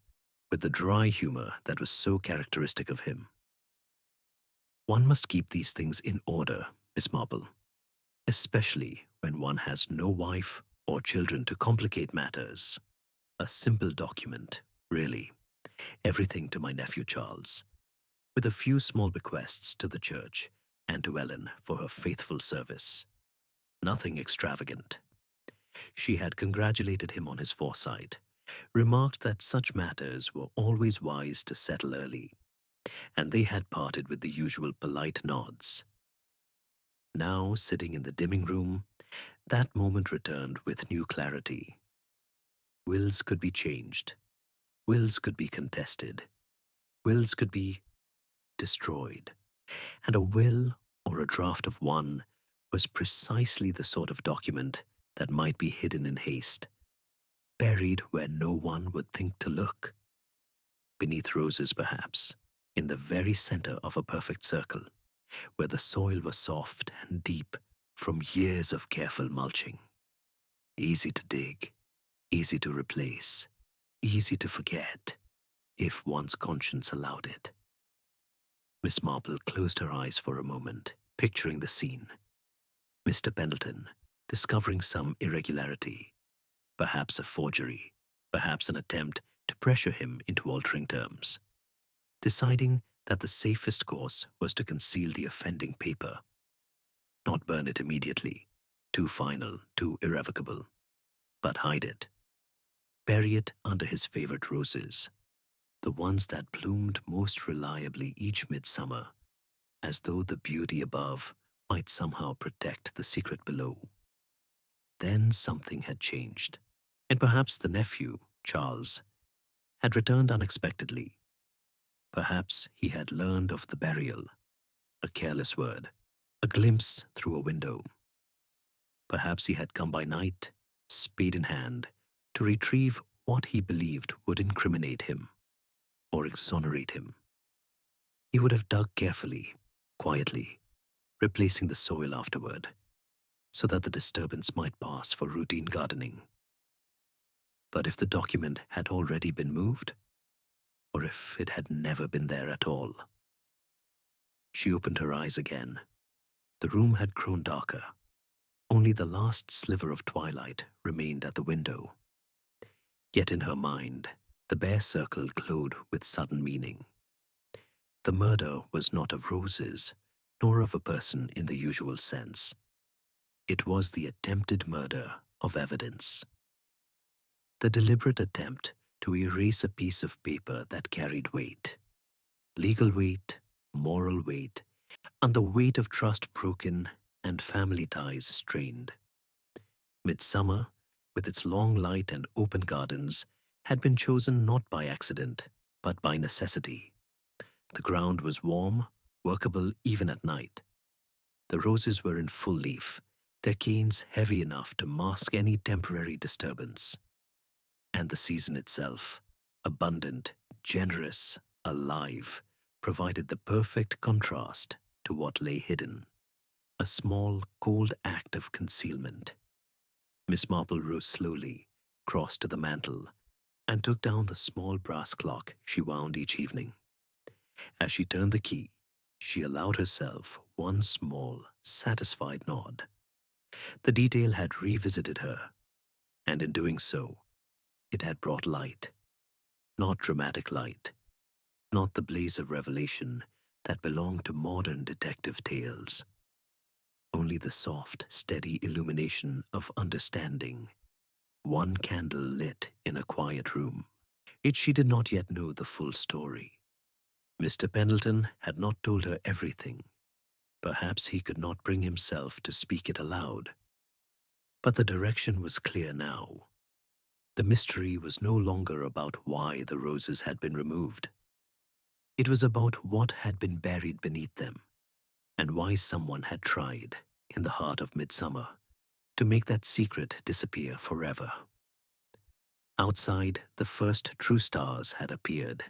with the dry humor that was so characteristic of him. One must keep these things in order, Miss Marple, especially when one has no wife or children to complicate matters. A simple document, really, everything to my nephew Charles, with a few small bequests to the church and to Ellen for her faithful service. Nothing extravagant. She had congratulated him on his foresight, remarked that such matters were always wise to settle early, and they had parted with the usual polite nods. Now, sitting in the dimming room, that moment returned with new clarity. Wills could be changed. Wills could be contested. Wills could be destroyed. And a will or a draft of one was precisely the sort of document that might be hidden in haste, buried where no one would think to look. Beneath roses, perhaps, in the very center of a perfect circle, where the soil was soft and deep from years of careful mulching. Easy to dig, easy to replace, easy to forget, if one's conscience allowed it. Miss Marple closed her eyes for a moment, picturing the scene. Mr. Pendleton, discovering some irregularity, perhaps a forgery, perhaps an attempt to pressure him into altering terms, deciding that the safest course was to conceal the offending paper, not burn it immediately, too final, too irrevocable, but hide it, bury it under his favorite roses, the ones that bloomed most reliably each midsummer, as though the beauty above might somehow protect the secret below. Then something had changed, and perhaps the nephew, Charles, had returned unexpectedly. Perhaps he had learned of the burial, a careless word, a glimpse through a window. Perhaps he had come by night, spade in hand, to retrieve what he believed would incriminate him or exonerate him. He would have dug carefully, quietly, replacing the soil afterward, so that the disturbance might pass for routine gardening. But if the document had already been moved, or if it had never been there at all? She opened her eyes again. The room had grown darker. Only the last sliver of twilight remained at the window. Yet in her mind, the bare circle glowed with sudden meaning. The murder was not of roses, nor of a person in the usual sense. It was the attempted murder of evidence. The deliberate attempt to erase a piece of paper that carried weight. Legal weight, moral weight, and the weight of trust broken and family ties strained. Midsummer, with its long light and open gardens, had been chosen not by accident, but by necessity. The ground was warm, workable even at night. The roses were in full leaf, their canes heavy enough to mask any temporary disturbance. And the season itself, abundant, generous, alive, provided the perfect contrast to what lay hidden. A small, cold act of concealment. Miss Marple rose slowly, crossed to the mantel, and took down the small brass clock she wound each evening. As she turned the key, she allowed herself one small, satisfied nod. The detail had revisited her, and in doing so, it had brought light. Not dramatic light, not the blaze of revelation that belonged to modern detective tales. Only the soft, steady illumination of understanding, one candle lit in a quiet room. Yet she did not yet know the full story. Mr. Pendleton had not told her everything. Perhaps he could not bring himself to speak it aloud. But the direction was clear now. The mystery was no longer about why the roses had been removed. It was about what had been buried beneath them, and why someone had tried, in the heart of midsummer, to make that secret disappear forever. Outside, the first true stars had appeared.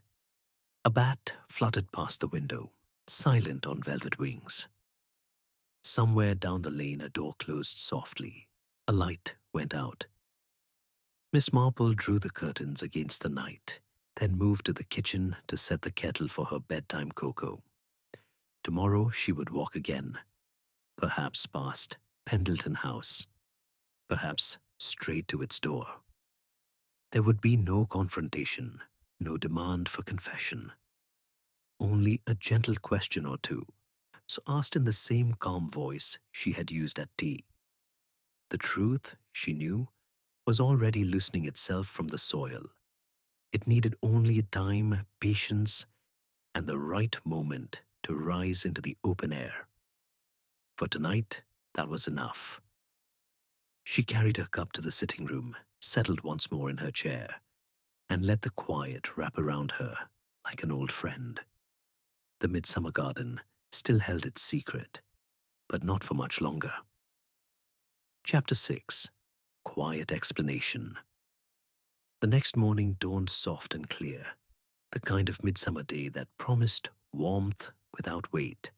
A bat fluttered past the window, silent on velvet wings. Somewhere down the lane a door closed softly. A light went out. Miss Marple drew the curtains against the night, then moved to the kitchen to set the kettle for her bedtime cocoa. Tomorrow she would walk again, perhaps past Pendleton House, perhaps straight to its door. There would be no confrontation, no demand for confession. Only a gentle question or two, so asked in the same calm voice she had used at tea. The truth, she knew, was already loosening itself from the soil. It needed only time, patience, and the right moment to rise into the open air. For tonight, that was enough. She carried her cup to the sitting room, settled once more in her chair, and let the quiet wrap around her like an old friend. The midsummer garden still held its secret, but not for much longer. Chapter 6. Quiet Explanation. The next morning dawned soft and clear, the kind of midsummer day that promised warmth without weight.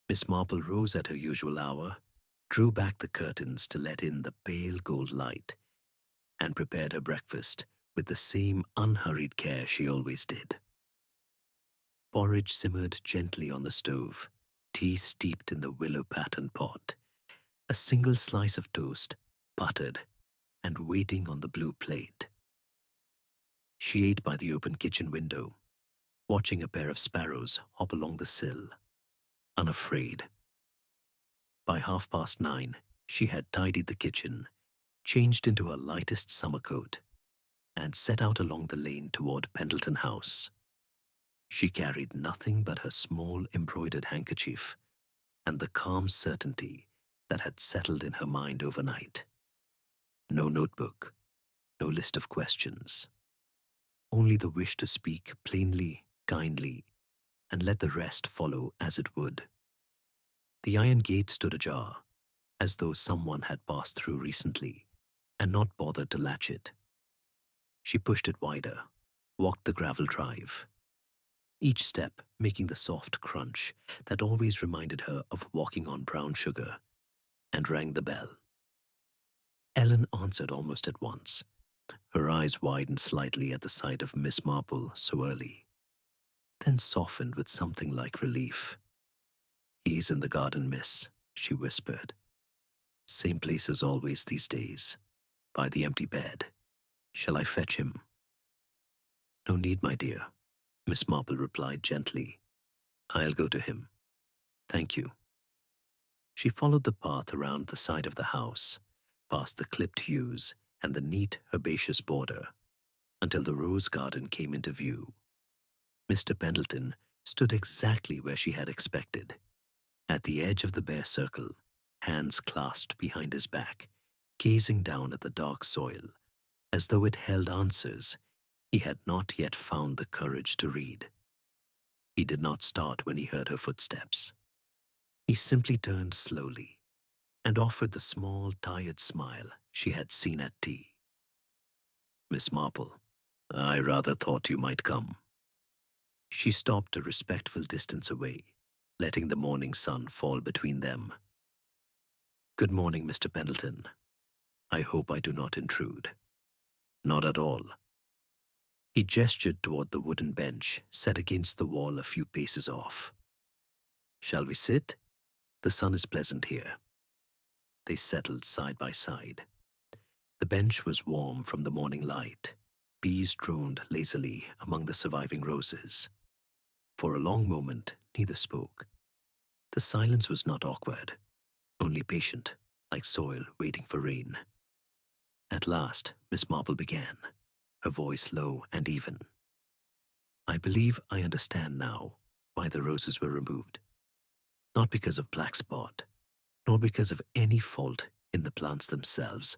Miss Marple rose at her usual hour, drew back the curtains to let in the pale gold light, and prepared her breakfast with the same unhurried care she always did. Porridge simmered gently on the stove, tea steeped in the willow-patterned pot, a single slice of toast, buttered, and waiting on the blue plate. She ate by the open kitchen window, watching a pair of sparrows hop along the sill, unafraid. By 9:30, she had tidied the kitchen, changed into her lightest summer coat, and set out along the lane toward Pendleton House. She carried nothing but her small embroidered handkerchief and the calm certainty that had settled in her mind overnight. No notebook, no list of questions. Only the wish to speak plainly, kindly, and let the rest follow as it would. The iron gate stood ajar, as though someone had passed through recently and not bothered to latch it. She pushed it wider, walked the gravel drive, each step making the soft crunch that always reminded her of walking on brown sugar, and rang the bell. Ellen answered almost at once. Her eyes widened slightly at the sight of Miss Marple so early, then softened with something like relief. "He's in the garden, miss," she whispered. "Same place as always these days, by the empty bed. Shall I fetch him?" "No need, my dear," Miss Marple replied gently. "I'll go to him. Thank you." She followed the path around the side of the house, past the clipped yews and the neat herbaceous border, until the rose garden came into view. Mr. Pendleton stood exactly where she had expected, at the edge of the bare circle, hands clasped behind his back, gazing down at the dark soil, as though it held answers he had not yet found the courage to read. He did not start when he heard her footsteps. He simply turned slowly and offered the small, tired smile she had seen at tea. "Miss Marple, I rather thought you might come." She stopped a respectful distance away, letting the morning sun fall between them. "Good morning, Mr. Pendleton. I hope I do not intrude." "Not at all." He gestured toward the wooden bench set against the wall a few paces off. "Shall we sit? The sun is pleasant here." They settled side by side. The bench was warm from the morning light. Bees droned lazily among the surviving roses. For a long moment, neither spoke. The silence was not awkward, only patient, like soil waiting for rain. At last, Miss Marple began, her voice low and even. "I believe I understand now why the roses were removed. not because of black spot, nor because of any fault in the plants themselves,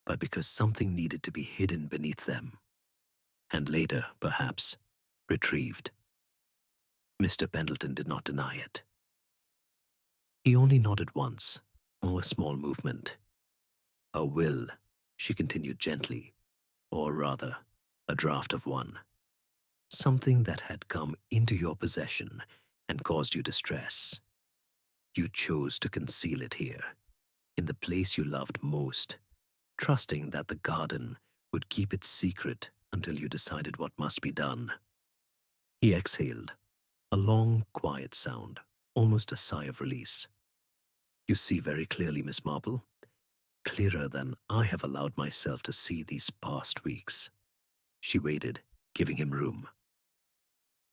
but because something needed to be hidden beneath them, and later, perhaps, retrieved. Mr. Pendleton did not deny it. He only nodded once, or a small movement. A will, she continued gently, or rather, a draft of one. Something that had come into your possession and caused you distress. You chose to conceal it here, in the place you loved most, trusting that the garden would keep it secret until you decided what must be done. He exhaled, a long, quiet sound, almost a sigh of release. You see very clearly, Miss Marple, clearer than I have allowed myself to see these past weeks. She waited, giving him room.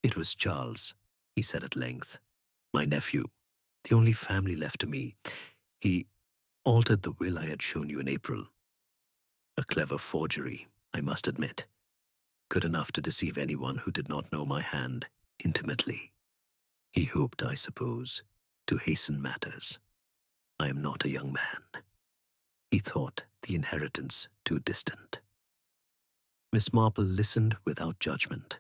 It was Charles, he said at length, my nephew, the only family left to me. He altered the will I had shown you in April. A clever forgery, I must admit, good enough to deceive anyone who did not know my hand intimately. He hoped, I suppose, to hasten matters. I am not a young man. He thought the inheritance too distant. Miss Marple listened without judgment,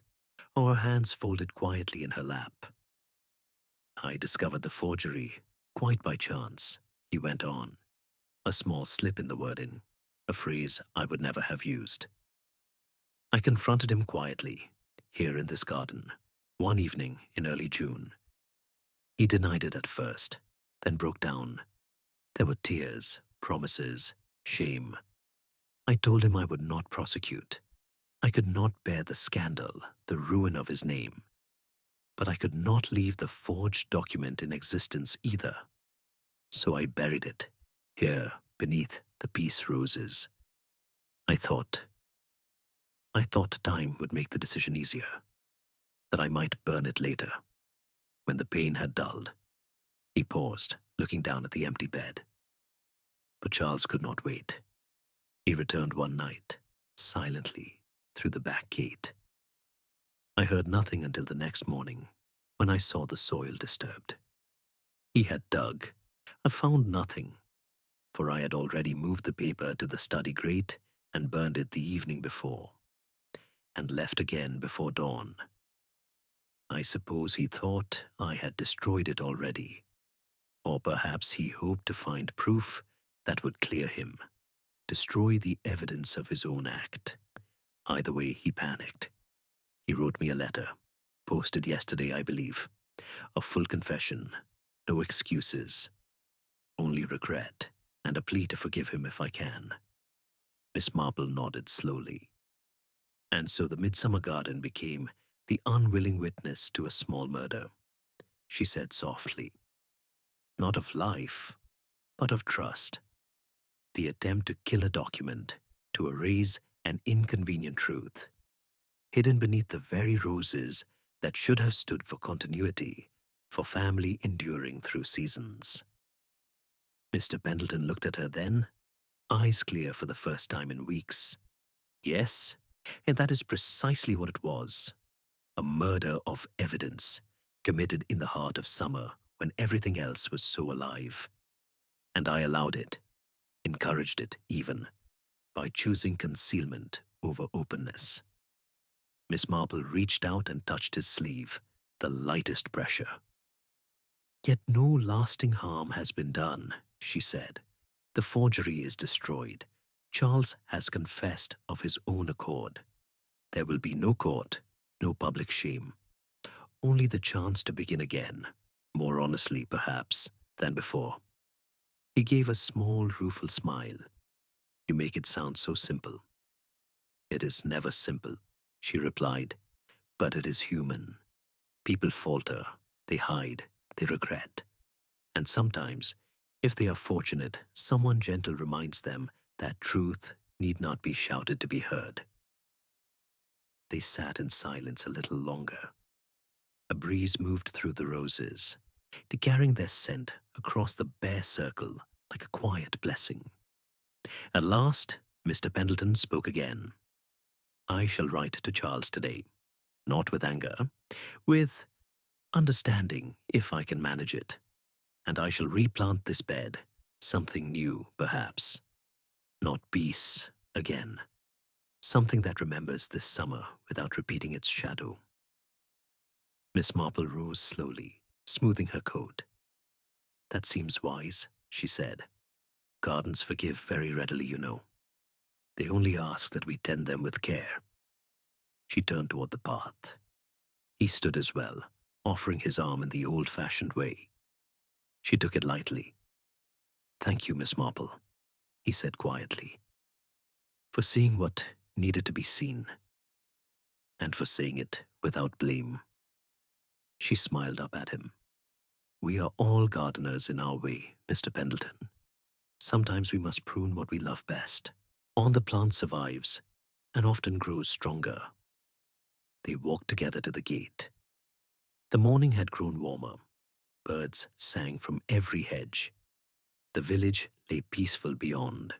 her hands folded quietly in her lap. I discovered the forgery quite by chance, he went on, a small slip in the wording, a phrase I would never have used. I confronted him quietly, here in this garden, one evening in early June. He denied it at first, then broke down. There were tears, promises, shame. I told him I would not prosecute. I could not bear the scandal, the ruin of his name. But I could not leave the forged document in existence either. So I buried it, here beneath the peace roses. I thought time would make the decision easier, that I might burn it later, when the pain had dulled. He paused, looking down at the empty bed. But Charles could not wait. He returned one night, silently, through the back gate. I heard nothing until the next morning, when I saw the soil disturbed. He had dug. I found nothing, for I had already moved the paper to the study grate and burned it the evening before, and left again before dawn. I suppose he thought I had destroyed it already, or perhaps he hoped to find proof that would clear him, destroy the evidence of his own act. Either way, he panicked. He wrote me a letter, posted yesterday, I believe. A full confession, no excuses, only regret, and a plea to forgive him if I can. Miss Marple nodded slowly. And so the Midsummer garden became the unwilling witness to a small murder, she said softly. Not of life, but of trust. The attempt to kill a document, to erase an inconvenient truth, hidden beneath the very roses that should have stood for continuity, for family enduring through seasons. Mr. Pendleton looked at her then, eyes clear for the first time in weeks. Yes, and that is precisely what it was. A murder of evidence, committed in the heart of summer when everything else was so alive. And I allowed it, encouraged it even, by choosing concealment over openness. Miss Marple reached out and touched his sleeve, the lightest pressure. Yet no lasting harm has been done, she said. The forgery is destroyed. Charles has confessed of his own accord. There will be no court, no public shame. Only the chance to begin again, more honestly, perhaps, than before. He gave a small, rueful smile. You make it sound so simple. It is never simple, she replied, but it is human. People falter, they hide, they regret. And sometimes, if they are fortunate, someone gentle reminds them that truth need not be shouted to be heard. They sat in silence a little longer. A breeze moved through the roses, carrying their scent across the bare circle like a quiet blessing. At last, Mr. Pendleton spoke again. I shall write to Charles today, not with anger, with understanding if I can manage it, and I shall replant this bed, something new, perhaps. Not peace again. Something that remembers this summer without repeating its shadow. Miss Marple rose slowly, smoothing her coat. That seems wise, she said. Gardens forgive very readily, you know. They only ask that we tend them with care. She turned toward the path. He stood as well, offering his arm in the old-fashioned way. She took it lightly. Thank you, Miss Marple, he said quietly, for seeing what needed to be seen, and for saying it without blame. She smiled up at him. We are all gardeners in our way, Mr. Pendleton. Sometimes we must prune what we love best. On the plant survives, and often grows stronger. They walked together to the gate. The morning had grown warmer. Birds sang from every hedge. The village lay peaceful beyond,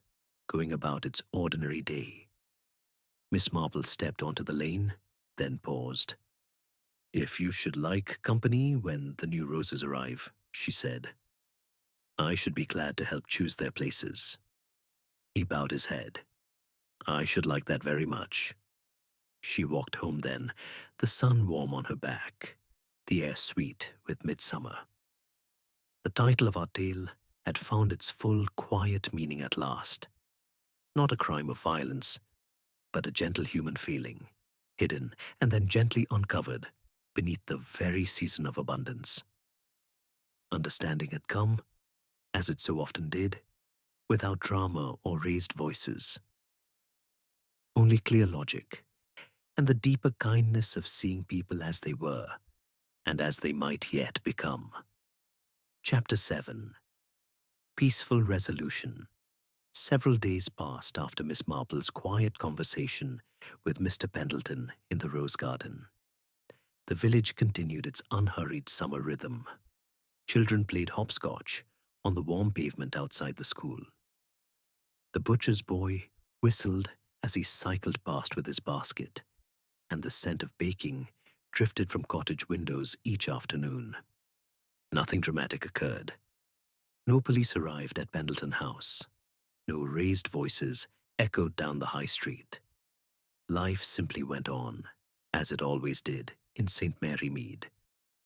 going about its ordinary day. Miss Marple stepped onto the lane, then paused. If you should like company when the new roses arrive, she said, I should be glad to help choose their places. He bowed his head. I should like that very much. She walked home then, the sun warm on her back, the air sweet with midsummer. The title of our tale had found its full, quiet meaning at last. Not a crime of violence, but a gentle human feeling, hidden and then gently uncovered beneath the very season of abundance. Understanding had come, as it so often did, without drama or raised voices. Only clear logic, and the deeper kindness of seeing people as they were, and as they might yet become. Chapter 7. Peaceful Resolution. Several days passed after Miss Marple's quiet conversation with Mr. Pendleton in the rose garden. The village continued its unhurried summer rhythm. Children played hopscotch on the warm pavement outside the school. The butcher's boy whistled as he cycled past with his basket, and the scent of baking drifted from cottage windows each afternoon. Nothing dramatic occurred. No police arrived at Pendleton House. No raised voices echoed down the high street. Life simply went on, as it always did, in St. Mary Mead,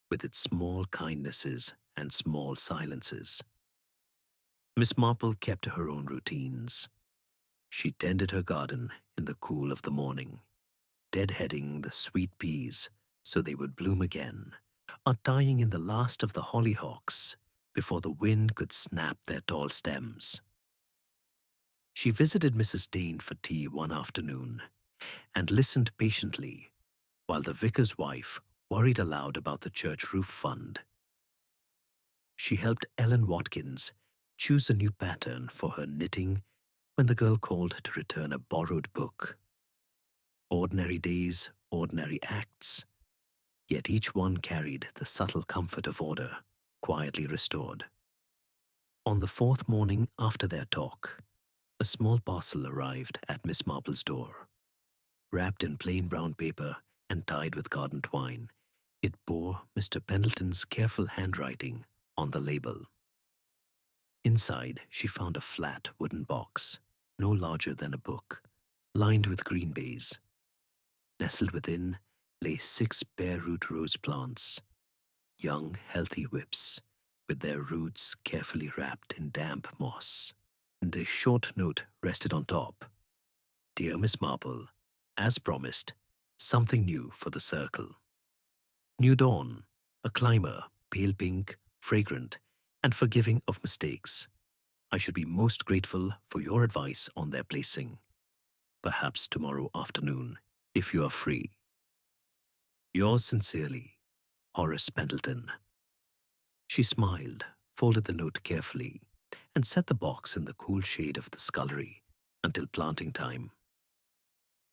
with its small kindnesses and small silences. Miss Marple kept to her own routines. She tended her garden in the cool of the morning, deadheading the sweet peas so they would bloom again, or tying in the last of the hollyhocks before the wind could snap their tall stems. She visited Mrs. Dane for tea one afternoon and listened patiently while the vicar's wife worried aloud about the church roof fund. She helped Ellen Watkins choose a new pattern for her knitting when the girl called to return a borrowed book. Ordinary days, ordinary acts, yet each one carried the subtle comfort of order, quietly restored. On the fourth morning after their talk, a small parcel arrived at Miss Marple's door. Wrapped in plain brown paper and tied with garden twine, it bore Mr. Pendleton's careful handwriting on the label. Inside, she found a flat wooden box, no larger than a book, lined with green baize. Nestled within lay 6 bare-root rose plants, young, healthy whips, with their roots carefully wrapped in damp moss. And a short note rested on top. Dear Miss Marple, as promised, something new for the circle. New dawn, a climber, pale pink, fragrant, and forgiving of mistakes. I should be most grateful for your advice on their placing. Perhaps tomorrow afternoon, if you are free. Yours sincerely, Horace Pendleton. She smiled, folded the note carefully, and set the box in the cool shade of the scullery until planting time.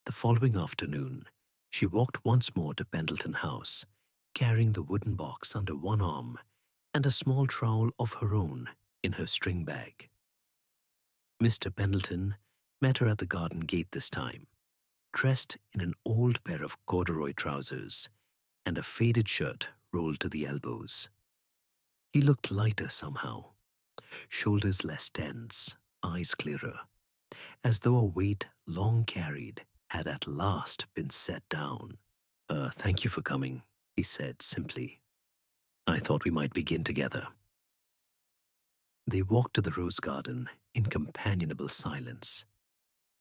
The following afternoon, she walked once more to Pendleton House, carrying the wooden box under one arm and a small trowel of her own in her string bag. Mr. Pendleton met her at the garden gate this time, dressed in an old pair of corduroy trousers and a faded shirt rolled to the elbows. He looked lighter somehow, shoulders less tense, eyes clearer, as though a weight long carried had at last been set down. Thank you for coming, he said simply. I thought we might begin together. They walked to the rose garden in companionable silence.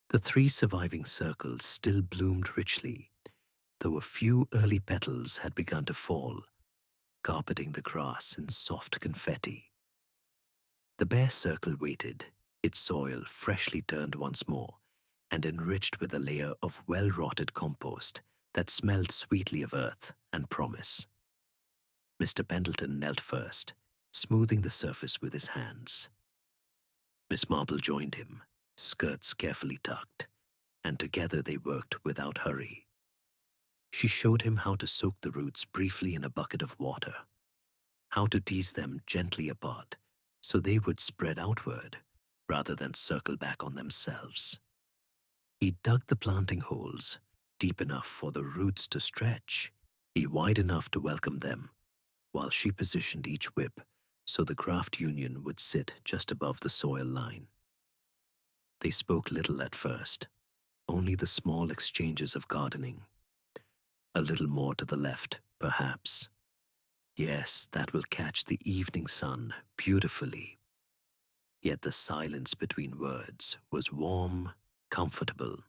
The 3 surviving circles still bloomed richly, though a few early petals had begun to fall, carpeting the grass in soft confetti. The bare circle waited, its soil freshly turned once more and enriched with a layer of well-rotted compost that smelled sweetly of earth and promise. Mr. Pendleton knelt first, smoothing the surface with his hands. Miss Marple joined him, skirts carefully tucked, and together they worked without hurry. She showed him how to soak the roots briefly in a bucket of water, how to tease them gently apart so they would spread outward rather than circle back on themselves. He dug the planting holes deep enough for the roots to stretch, wide enough to welcome them, while she positioned each whip so the graft union would sit just above the soil line. They spoke little at first, only the small exchanges of gardening. A little more to the left, perhaps. Yes, that will catch the evening sun beautifully. Yet the silence between words was warm, comfortable,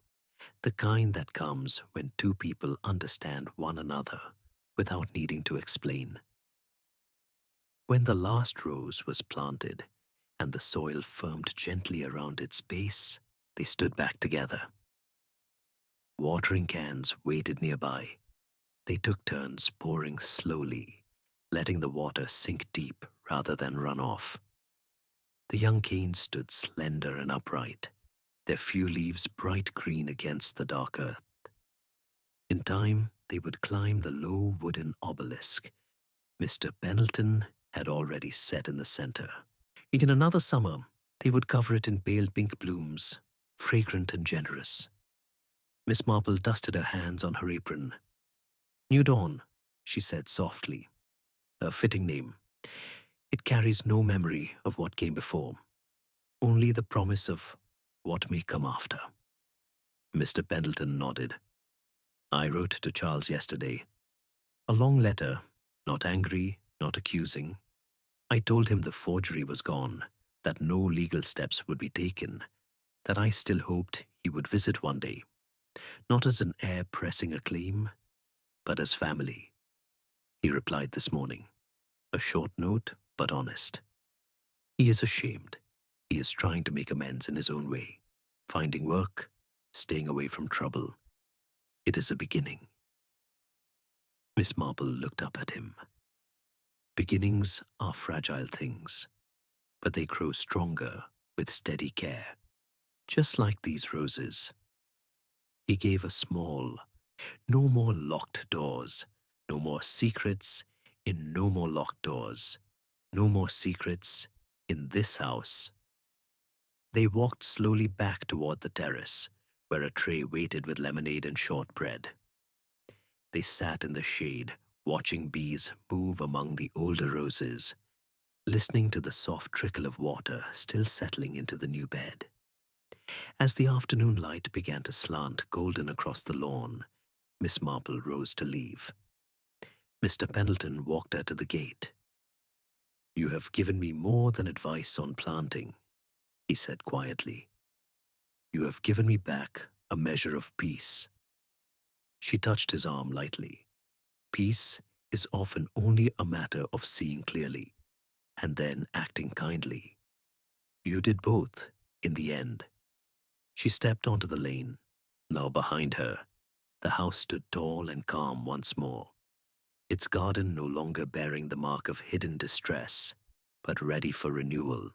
the kind that comes when 2 people understand one another without needing to explain. When the last rose was planted and the soil firmed gently around its base, they stood back together. Watering cans waited nearby. They took turns pouring slowly, letting the water sink deep rather than run off. The young canes stood slender and upright, their few leaves bright green against the dark earth. In time, they would climb the low wooden obelisk Mr. Pendleton had already set in the center. In another summer, they would cover it in pale pink blooms, fragrant and generous. Miss Marple dusted her hands on her apron. New Dawn, she said softly. A fitting name. It carries no memory of what came before, only the promise of what may come after. Mr. Pendleton nodded. I wrote to Charles yesterday. A long letter, not angry, not accusing. I told him the forgery was gone, that no legal steps would be taken, that I still hoped he would visit one day, not as an heir pressing a claim, but as family. He replied this morning. A short note, but honest. He is ashamed. He is trying to make amends in his own way, finding work, staying away from trouble. It is a beginning. Miss Marple looked up at him. Beginnings are fragile things, but they grow stronger with steady care, just like these roses. He gave a small, no more locked doors, no more secrets in no more locked doors, no more secrets in this house. They walked slowly back toward the terrace, where a tray waited with lemonade and shortbread. They sat in the shade, watching bees move among the older roses, listening to the soft trickle of water still settling into the new bed. As the afternoon light began to slant golden across the lawn, Miss Marple rose to leave. Mr. Pendleton walked her to the gate. You have given me more than advice on planting, he said quietly. You have given me back a measure of peace. She touched his arm lightly. Peace is often only a matter of seeing clearly, and then acting kindly. You did both, in the end. She stepped onto the lane. Now behind her, the house stood tall and calm once more, its garden no longer bearing the mark of hidden distress, but ready for renewal.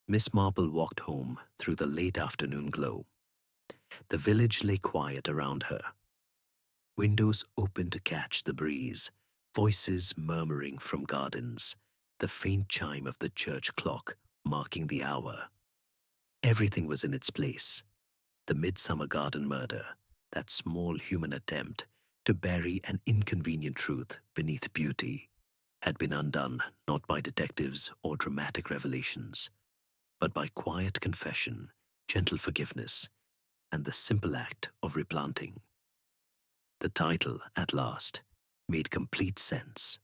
Miss Marple walked home through the late afternoon glow. The village lay quiet around her. Windows open to catch the breeze, voices murmuring from gardens, the faint chime of the church clock marking the hour. Everything was in its place. The midsummer garden murder, that small human attempt to bury an inconvenient truth beneath beauty, had been undone not by detectives or dramatic revelations, but by quiet confession, gentle forgiveness, and the simple act of replanting. The title, at last, made complete sense.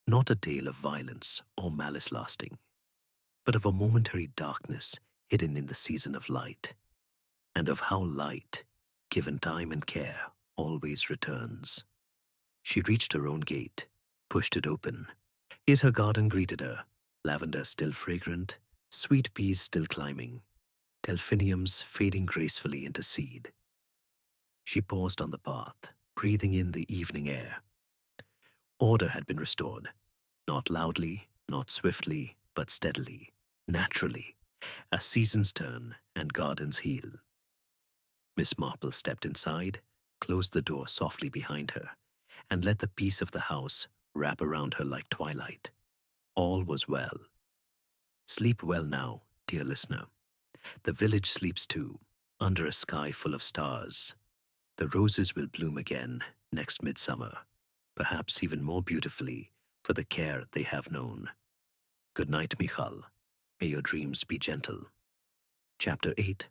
Not a tale of violence or malice lasting, but of a momentary darkness hidden in the season of light, and of how light, given time and care, always returns. She reached her own gate, pushed it open. As her garden greeted her, lavender still fragrant, sweet peas still climbing, delphiniums fading gracefully into seed. She paused on the path, breathing in the evening air. Order had been restored, not loudly, not swiftly, but steadily, naturally, as seasons turn and gardens heal. Miss Marple stepped inside, closed the door softly behind her, and let the peace of the house wrap around her like twilight. All was well. Sleep well now, dear listener. The village sleeps too, under a sky full of stars. The roses will bloom again next midsummer, perhaps even more beautifully for the care they have known. Good night, Michal. May your dreams be gentle. Chapter 8.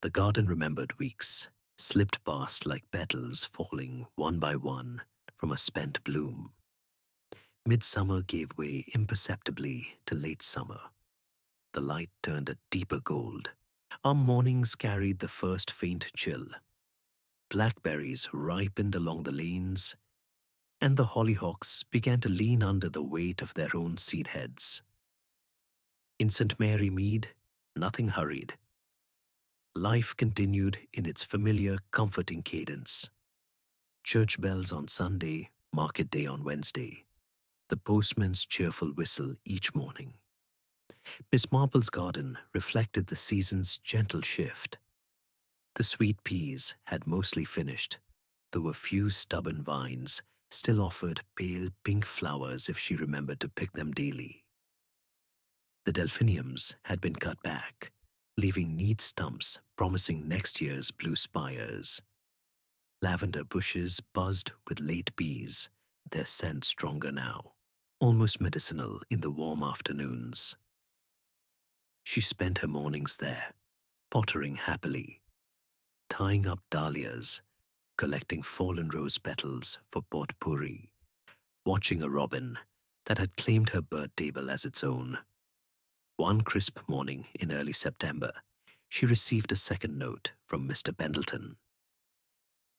The garden remembered weeks, slipped past like petals falling one by one from a spent bloom. Midsummer gave way imperceptibly to late summer. The light turned a deeper gold. Our mornings carried the first faint chill. Blackberries ripened along the lanes, and the hollyhocks began to lean under the weight of their own seed heads. In St. Mary Mead, nothing hurried. Life continued in its familiar, comforting cadence. Church bells on Sunday, market day on Wednesday, the postman's cheerful whistle each morning. Miss Marple's garden reflected the season's gentle shift. The sweet peas had mostly finished, though a few stubborn vines still offered pale pink flowers if she remembered to pick them daily. The delphiniums had been cut back, leaving neat stumps promising next year's blue spires. Lavender bushes buzzed with late bees, their scent stronger now, almost medicinal in the warm afternoons. She spent her mornings there, pottering happily, tying up dahlias, collecting fallen rose petals for potpourri, watching a robin that had claimed her bird table as its own. One crisp morning in early September, she received a second note from Mr. Pendleton.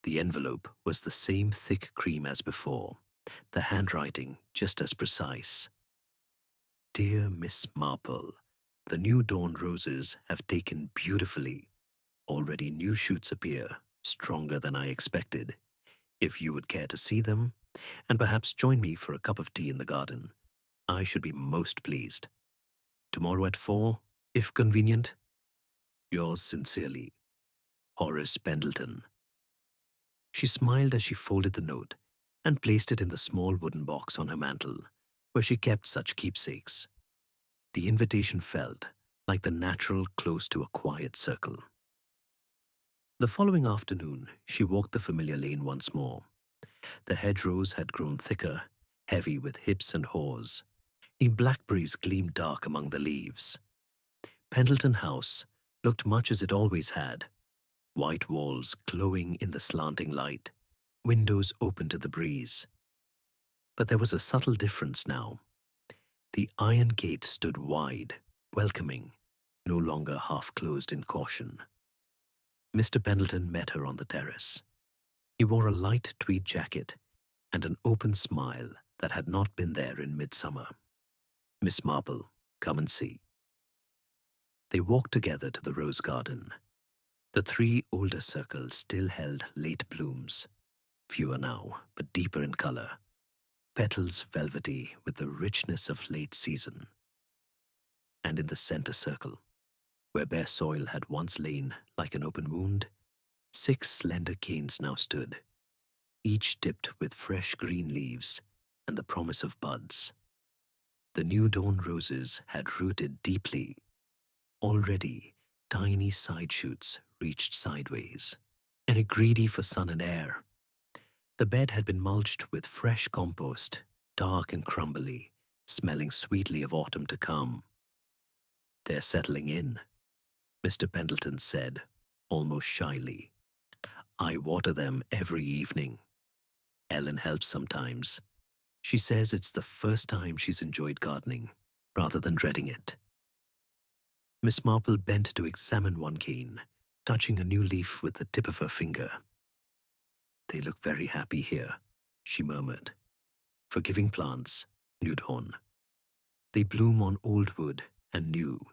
The envelope was the same thick cream as before, the handwriting just as precise. Dear Miss Marple, the new dawn roses have taken beautifully. Already new shoots appear, stronger than I expected. If you would care to see them, and perhaps join me for a cup of tea in the garden, I should be most pleased. Tomorrow at 4, if convenient. Yours sincerely, Horace Pendleton. She smiled as she folded the note and placed it in the small wooden box on her mantel, where she kept such keepsakes. The invitation felt like the natural close to a quiet circle. The following afternoon, she walked the familiar lane once more. The hedgerows had grown thicker, heavy with hips and haws. Blackberries gleamed dark among the leaves. Pendleton House looked much as it always had, white walls glowing in the slanting light, windows open to the breeze. But there was a subtle difference now. The iron gate stood wide, welcoming, no longer half-closed in caution. Mr. Pendleton met her on the terrace. He wore a light tweed jacket and an open smile that had not been there in midsummer. Miss Marple, come and see. They walked together to the rose garden. The 3 older circles still held late blooms, fewer now, but deeper in color, petals velvety with the richness of late season. And in the center circle, where bare soil had once lain like an open wound, 6 slender canes now stood, each tipped with fresh green leaves and the promise of buds. The new dawn roses had rooted deeply. Already, tiny side shoots reached sideways, and greedy for sun and air. The bed had been mulched with fresh compost, dark and crumbly, smelling sweetly of autumn to come. "They're settling in," Mr. Pendleton said, almost shyly. "I water them every evening. Ellen helps sometimes. She says it's the first time she's enjoyed gardening, rather than dreading it." Miss Marple bent to examine one cane, touching a new leaf with the tip of her finger. "They look very happy here," she murmured. "Forgiving plants, new dawn. They bloom on old wood and new,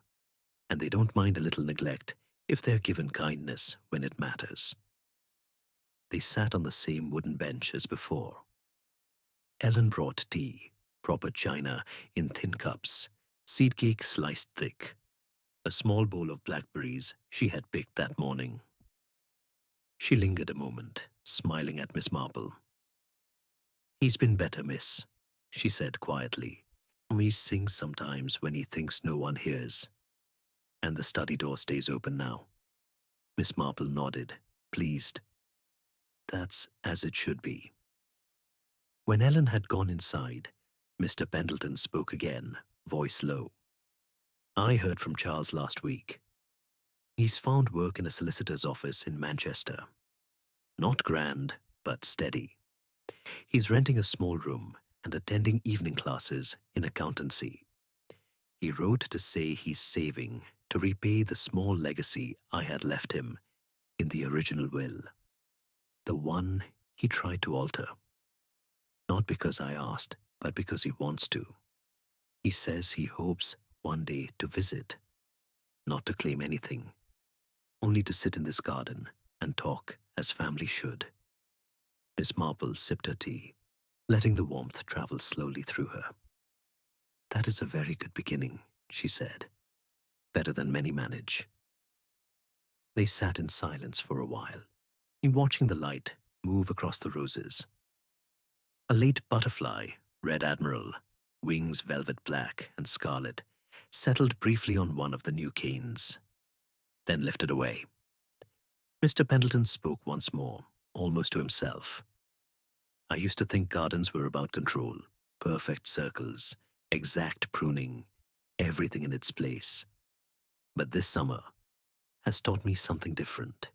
and they don't mind a little neglect if they're given kindness when it matters." They sat on the same wooden bench as before. Ellen brought tea, proper china in thin cups, seed cake sliced thick, a small bowl of blackberries she had picked that morning. She lingered a moment, smiling at Miss Marple. "He's been better, miss," she said quietly. "He sings sometimes when he thinks no one hears. And the study door stays open now." Miss Marple nodded, pleased. "That's as it should be." When Ellen had gone inside, Mr. Pendleton spoke again, voice low. "I heard from Charles last week. He's found work in a solicitor's office in Manchester. Not grand, but steady. He's renting a small room and attending evening classes in accountancy. He wrote to say he's saving to repay the small legacy I had left him in the original will, the one he tried to alter. Not because I asked, but because he wants to. He says he hopes one day to visit, not to claim anything, only to sit in this garden and talk as family should." Miss Marple sipped her tea, letting the warmth travel slowly through her. "That is a very good beginning," she said. "Better than many manage." They sat in silence for a while, watching the light move across the roses. A late butterfly, red admiral, wings velvet black and scarlet, settled briefly on one of the new canes, then lifted away. Mr. Pendleton spoke once more, almost to himself. "I used to think gardens were about control, perfect circles, exact pruning, everything in its place. But this summer has taught me something different.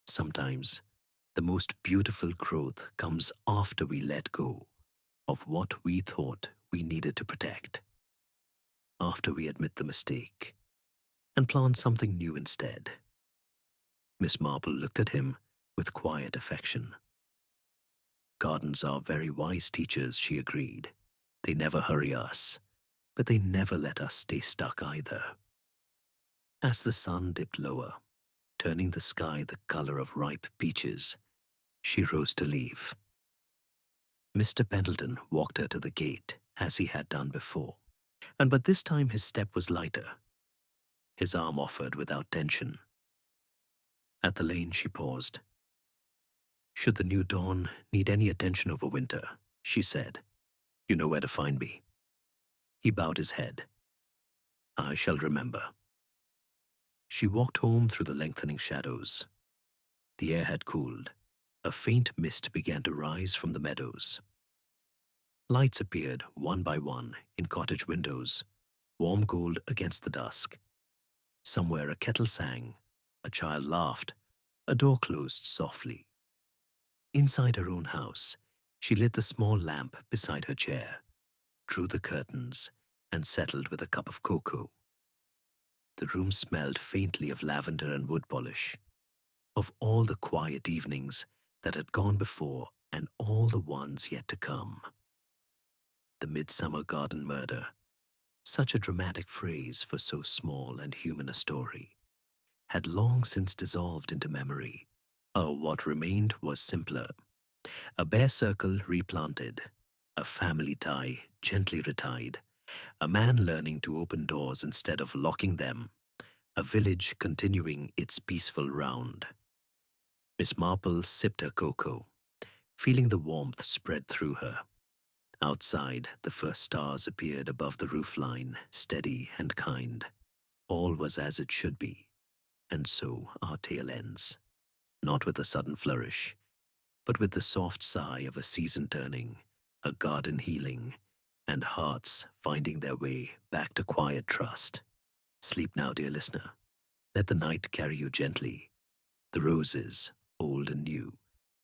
Sometimes the most beautiful growth comes after we let go of what we thought we needed to protect, after we admit the mistake and plant something new instead." Miss Marple looked at him with quiet affection. "Gardens are very wise teachers," she agreed. "They never hurry us, but they never let us stay stuck either." As the sun dipped lower, turning the sky the color of ripe peaches, she rose to leave. Mr. Pendleton walked her to the gate as he had done before, but this time his step was lighter. His arm offered without tension. At the lane she paused. "Should the new dawn need any attention over winter," she said, "you know where to find me." He bowed his head. "I shall remember." She walked home through the lengthening shadows. The air had cooled. A faint mist began to rise from the meadows. Lights appeared one by one in cottage windows, warm gold against the dusk. Somewhere a kettle sang, a child laughed, a door closed softly. Inside her own house, she lit the small lamp beside her chair, drew the curtains, and settled with a cup of cocoa. The room smelled faintly of lavender and wood polish, of all the quiet evenings that had gone before and all the ones yet to come. The midsummer garden murder, such a dramatic phrase for so small and human a story, had long since dissolved into memory. Oh, what remained was simpler. A bare circle replanted, a family tie gently retied, a man learning to open doors instead of locking them, a village continuing its peaceful round. Miss Marple sipped her cocoa, feeling the warmth spread through her. Outside, the first stars appeared above the roofline, steady and kind. All was as it should be, and so our tale ends, not with a sudden flourish, but with the soft sigh of a season turning, a garden healing, and hearts finding their way back to quiet trust. Sleep now, dear listener. Let the night carry you gently. The roses, old and new,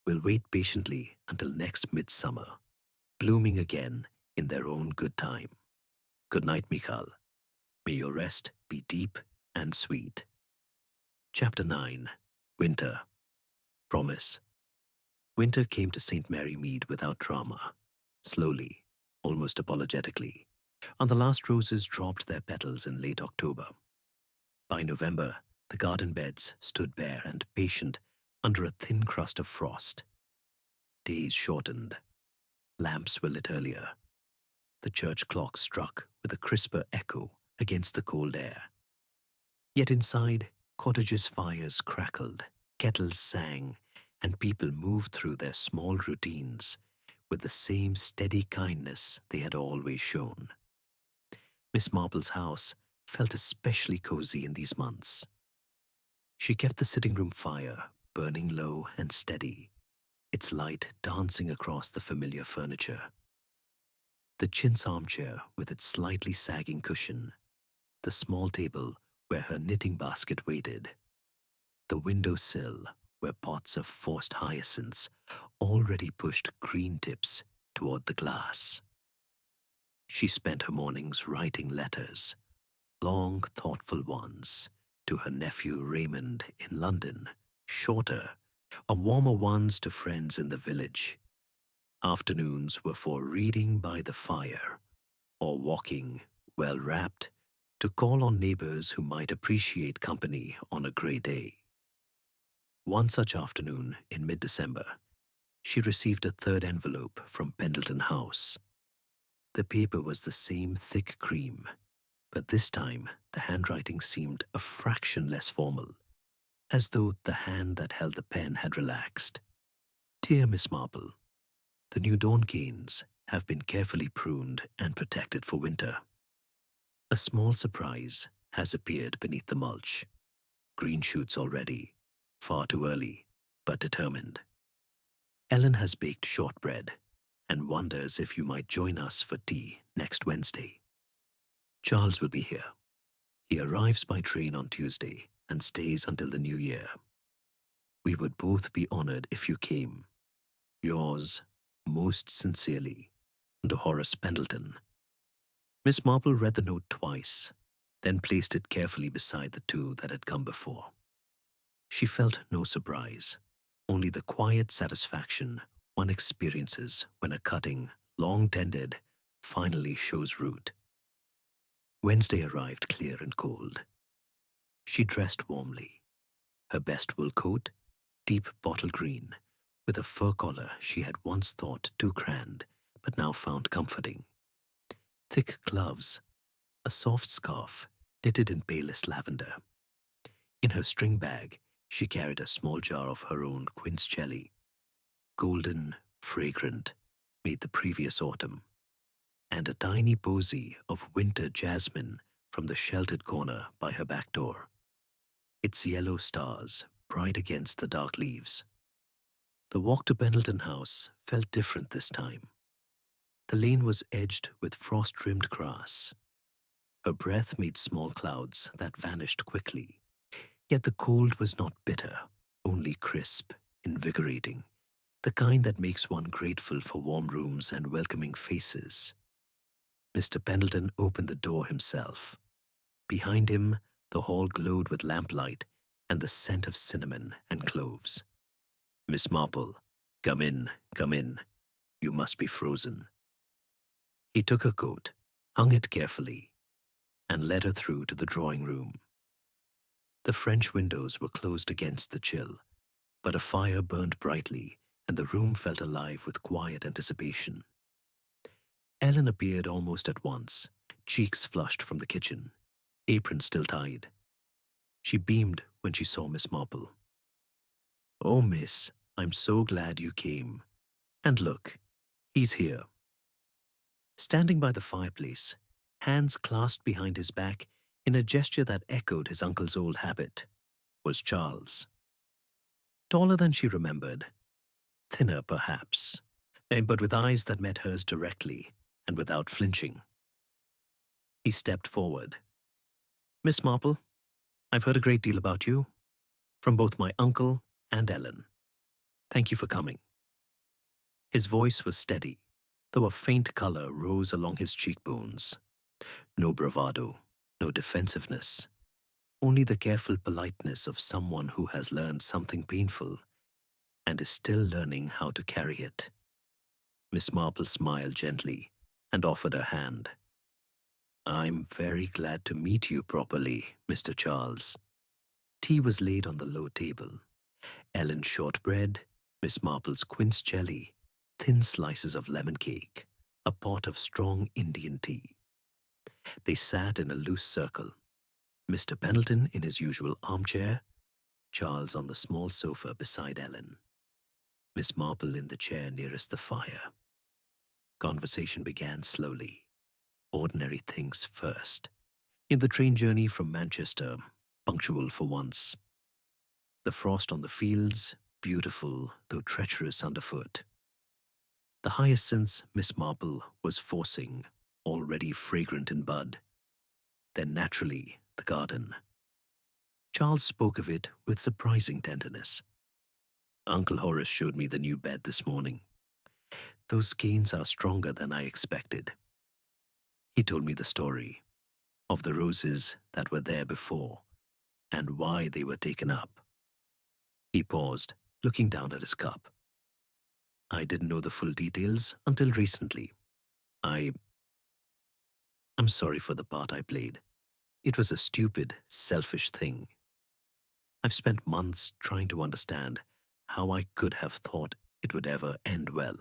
will wait patiently until next midsummer, blooming again in their own good time. Good night, Michal. May your rest be deep and sweet. Chapter 9. Winter. Promise. Winter came to St. Mary Mead without drama. Slowly, almost apologetically, and the last roses dropped their petals in late October. By November, the garden beds stood bare and patient under a thin crust of frost. Days shortened. Lamps were lit earlier. The church clock struck with a crisper echo against the cold air. Yet inside, cottages' fires crackled, kettles sang, and people moved through their small routines with the same steady kindness they had always shown. Miss Marple's house felt especially cozy in these months. She kept the sitting room fire burning low and steady, its light dancing across the familiar furniture. The chintz armchair with its slightly sagging cushion, the small table where her knitting basket waited, the window sill where pots of forced hyacinths already pushed green tips toward the glass. She spent her mornings writing letters, long, thoughtful ones, to her nephew Raymond in London, shorter, or warmer ones to friends in the village. Afternoons were for reading by the fire, or walking, well wrapped, to call on neighbors who might appreciate company on a grey day. One such afternoon in mid-December, she received a third envelope from Pendleton House. The paper was the same thick cream, but this time the handwriting seemed a fraction less formal, as though the hand that held the pen had relaxed. Dear Miss Marple, the new dawn canes have been carefully pruned and protected for winter. A small surprise has appeared beneath the mulch. Green shoots already, far too early, but determined. Ellen has baked shortbread and wonders if you might join us for tea next Wednesday. Charles will be here. He arrives by train on Tuesday and stays until the new year. We would both be honored if you came. Yours, most sincerely, to Horace Pendleton. Miss Marple read the note twice, then placed it carefully beside the two that had come before. She felt no surprise, only the quiet satisfaction one experiences when a cutting, long tended, finally shows root. Wednesday arrived clear and cold. She dressed warmly. Her best wool coat, deep bottle green, with a fur collar she had once thought too grand, but now found comforting. Thick gloves, a soft scarf knitted in palest lavender. In her string bag, she carried a small jar of her own quince jelly, golden, fragrant, made the previous autumn, and a tiny posy of winter jasmine from the sheltered corner by her back door, its yellow stars bright against the dark leaves. The walk to Pendleton House felt different this time. The lane was edged with frost-rimmed grass. Her breath made small clouds that vanished quickly, yet the cold was not bitter, only crisp, invigorating, the kind that makes one grateful for warm rooms and welcoming faces. Mr. Pendleton opened the door himself. Behind him, the hall glowed with lamplight and the scent of cinnamon and cloves. Miss Marple, come in, come in. You must be frozen. He took her coat, hung it carefully, and led her through to the drawing room. The French windows were closed against the chill, but a fire burned brightly, and the room felt alive with quiet anticipation. Ellen appeared almost at once, cheeks flushed from the kitchen, apron still tied. She beamed when she saw Miss Marple. "Oh, miss, I'm so glad you came. And look, he's here." Standing by the fireplace, hands clasped behind his back in a gesture that echoed his uncle's old habit, was Charles. Taller than she remembered, thinner perhaps, but with eyes that met hers directly and without flinching. He stepped forward. Miss Marple, I've heard a great deal about you, from both my uncle and Ellen. Thank you for coming. His voice was steady, though a faint color rose along his cheekbones. No bravado, no defensiveness, only the careful politeness of someone who has learned something painful and is still learning how to carry it. Miss Marple smiled gently and offered her hand. I'm very glad to meet you properly, Mr. Charles. Tea was laid on the low table. Ellen's shortbread, Miss Marple's quince jelly, thin slices of lemon cake, a pot of strong Indian tea. They sat in a loose circle, Mr. Pendleton in his usual armchair, Charles on the small sofa beside Ellen, Miss Marple in the chair nearest the fire. Conversation began slowly. Ordinary things first. In the train journey from Manchester, punctual for once. The frost on the fields, beautiful though treacherous underfoot. The hyacinths Miss Marple was forcing, already fragrant in bud. Then naturally, the garden. Charles spoke of it with surprising tenderness. Uncle Horace showed me the new bed this morning. Those canes are stronger than I expected. He told me the story of the roses that were there before and why they were taken up. He paused, looking down at his cup. I didn't know the full details until recently. I'm sorry for the part I played. It was a stupid, selfish thing. I've spent months trying to understand how I could have thought it would ever end well.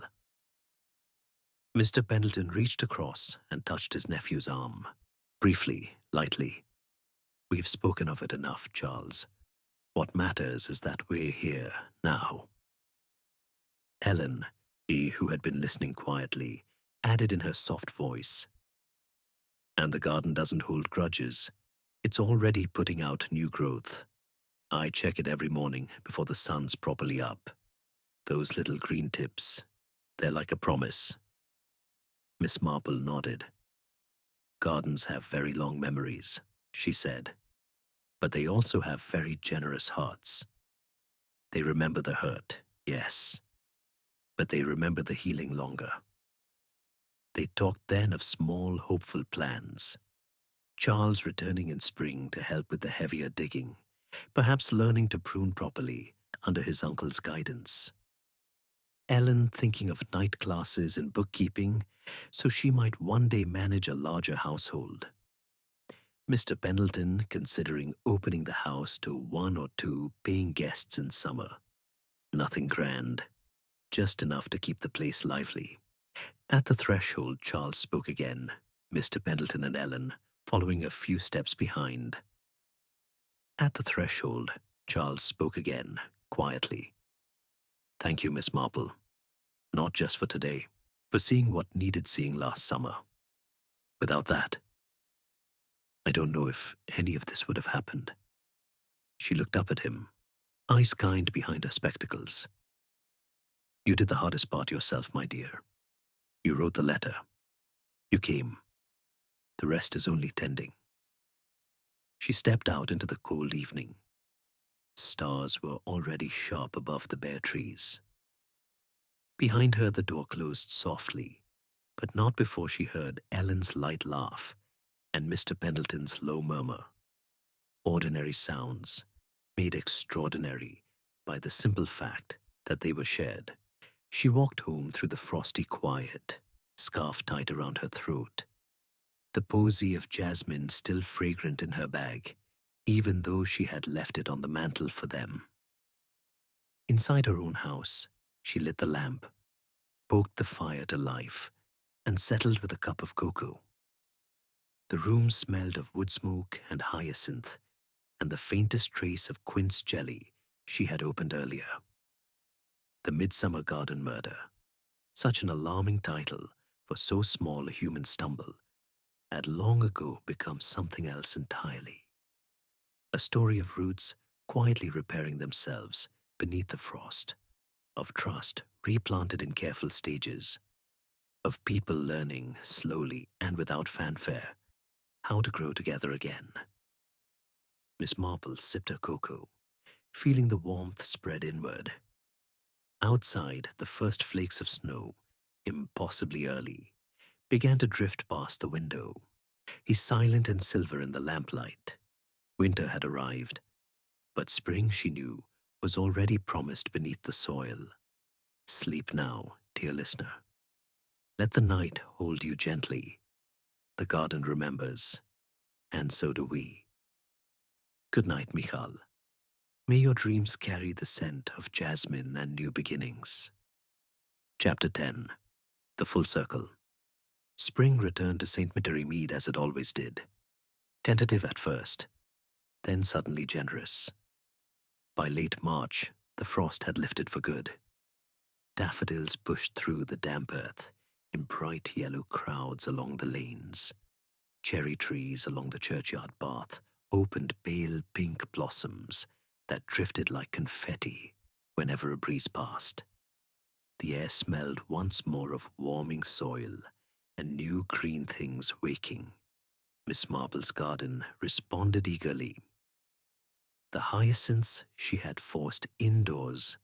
Mr. Pendleton reached across and touched his nephew's arm, briefly, lightly. We've spoken of it enough, Charles. What matters is that we're here now. Ellen, who had been listening quietly, added in her soft voice. And the garden doesn't hold grudges. It's already putting out new growth. I check it every morning before the sun's properly up. Those little green tips, they're like a promise. Miss Marple nodded. Gardens have very long memories, she said, but they also have very generous hearts. They remember the hurt, yes, but they remember the healing longer. They talked then of small, hopeful plans. Charles returning in spring to help with the heavier digging, perhaps learning to prune properly under his uncle's guidance. Ellen thinking of night classes in bookkeeping so she might one day manage a larger household. Mr. Pendleton considering opening the house to 1 or 2 paying guests in summer. Nothing grand, just enough to keep the place lively. At the threshold, Charles spoke again, Mr. Pendleton and Ellen following a few steps behind. At the threshold, Charles spoke again, quietly. Thank you, Miss Marple. Not just for today, for seeing what needed seeing last summer. Without that, I don't know if any of this would have happened. She looked up at him, eyes kind behind her spectacles. You did the hardest part yourself, my dear. You wrote the letter. You came. The rest is only tending. She stepped out into the cold evening. Stars were already sharp above the bare trees. Behind her the door closed softly, but not before she heard Ellen's light laugh and Mr. Pendleton's low murmur. Ordinary sounds, made extraordinary by the simple fact that they were shared. She walked home through the frosty quiet, scarf tight around her throat, the posy of jasmine still fragrant in her bag, even though she had left it on the mantel for them. Inside her own house, she lit the lamp, poked the fire to life, and settled with a cup of cocoa. The room smelled of wood smoke and hyacinth, and the faintest trace of quince jelly she had opened earlier. The Midsummer Garden Murder, such an alarming title for so small a human stumble, had long ago become something else entirely. A story of roots quietly repairing themselves beneath the frost, of trust replanted in careful stages, of people learning slowly and without fanfare how to grow together again. Miss Marple sipped her cocoa, feeling the warmth spread inward. Outside, the first flakes of snow, impossibly early, began to drift past the window, silent and silver in the lamplight. Winter had arrived, but spring, she knew, was already promised beneath the soil. Sleep now, dear listener. Let the night hold you gently. The garden remembers, and so do we. Good night, Michal. May your dreams carry the scent of jasmine and new beginnings. Chapter 10. The Full Circle. Spring returned to St. Mary Mead as it always did. Tentative at first, then suddenly generous. By late March, the frost had lifted for good. Daffodils pushed through the damp earth in bright yellow crowds along the lanes. Cherry trees along the churchyard path opened pale pink blossoms that drifted like confetti whenever a breeze passed. The air smelled once more of warming soil and new green things waking. Miss Marble's garden responded eagerly. The hyacinths she had forced indoors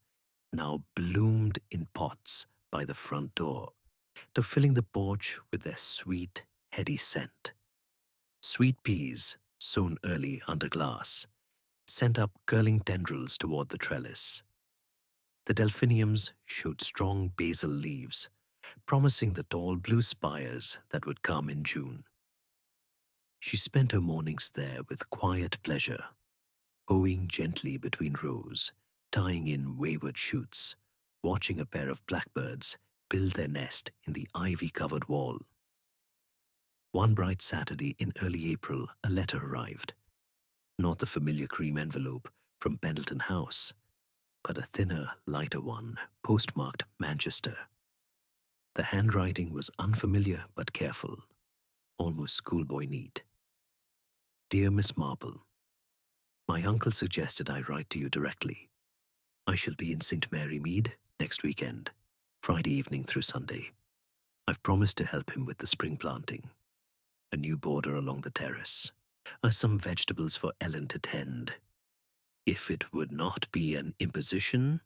now bloomed in pots by the front door, to filling the porch with their sweet, heady scent. Sweet peas, sown early under glass, sent up curling tendrils toward the trellis. The delphiniums showed strong basal leaves, promising the tall blue spires that would come in June. She spent her mornings there with quiet pleasure, hoeing gently between rows, tying in wayward shoots, watching a pair of blackbirds build their nest in the ivy-covered wall. One bright Saturday in early April, a letter arrived. Not the familiar cream envelope from Pendleton House, but a thinner, lighter one, postmarked Manchester. The handwriting was unfamiliar but careful, almost schoolboy neat. Dear Miss Marple, my uncle suggested I write to you directly. I shall be in St. Mary Mead next weekend, Friday evening through Sunday. I've promised to help him with the spring planting, a new border along the terrace, some vegetables for Ellen to tend. If it would not be an imposition,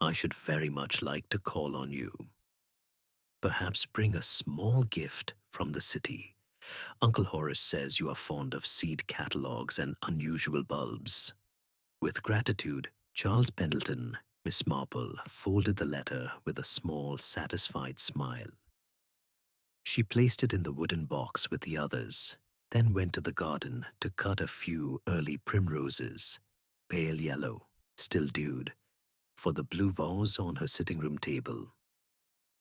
I should very much like to call on you. Perhaps bring a small gift from the city. Uncle Horace says you are fond of seed catalogues and unusual bulbs. With gratitude, Charles Pendleton. Miss Marple folded the letter with a small, satisfied smile. She placed it in the wooden box with the others, then went to the garden to cut a few early primroses, pale yellow, still dewed, for the blue vase on her sitting-room table.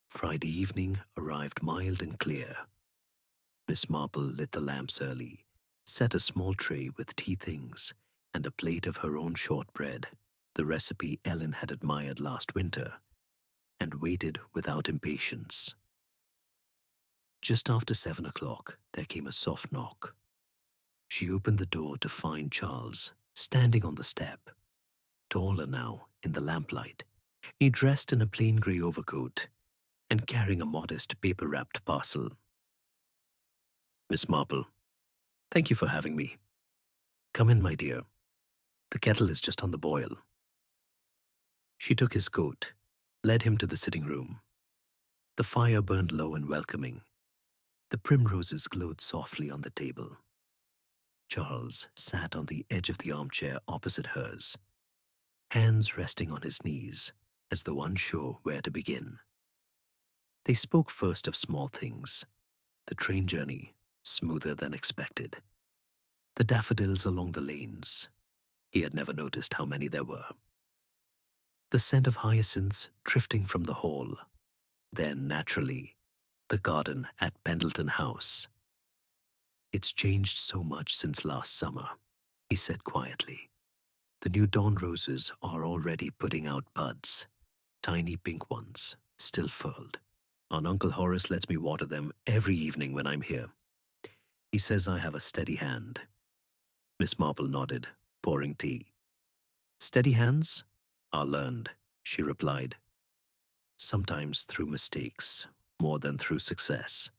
Friday evening arrived mild and clear. Miss Marple lit the lamps early, set a small tray with tea things, and a plate of her own shortbread, the recipe Ellen had admired last winter, and waited without impatience. Just after 7 o'clock, there came a soft knock. She opened the door to find Charles standing on the step, taller now in the lamplight. He dressed in a plain grey overcoat and carrying a modest paper-wrapped parcel. Miss Marple, thank you for having me. Come in, my dear. The kettle is just on the boil. She took his coat, led him to the sitting room. The fire burned low and welcoming. The primroses glowed softly on the table. Charles sat on the edge of the armchair opposite hers, hands resting on his knees, as though unsure where to begin. They spoke first of small things, the train journey, smoother than expected, the daffodils along the lanes. He had never noticed how many there were. The scent of hyacinths drifting from the hall. Then, naturally, the garden at Pendleton House. It's changed so much since last summer, he said quietly. The new dawn roses are already putting out buds, tiny pink ones, still furled. And Uncle Horace lets me water them every evening when I'm here. He says I have a steady hand. Miss Marple nodded, pouring tea. Steady hands are learned, she replied. sometimes through mistakes, more than through success.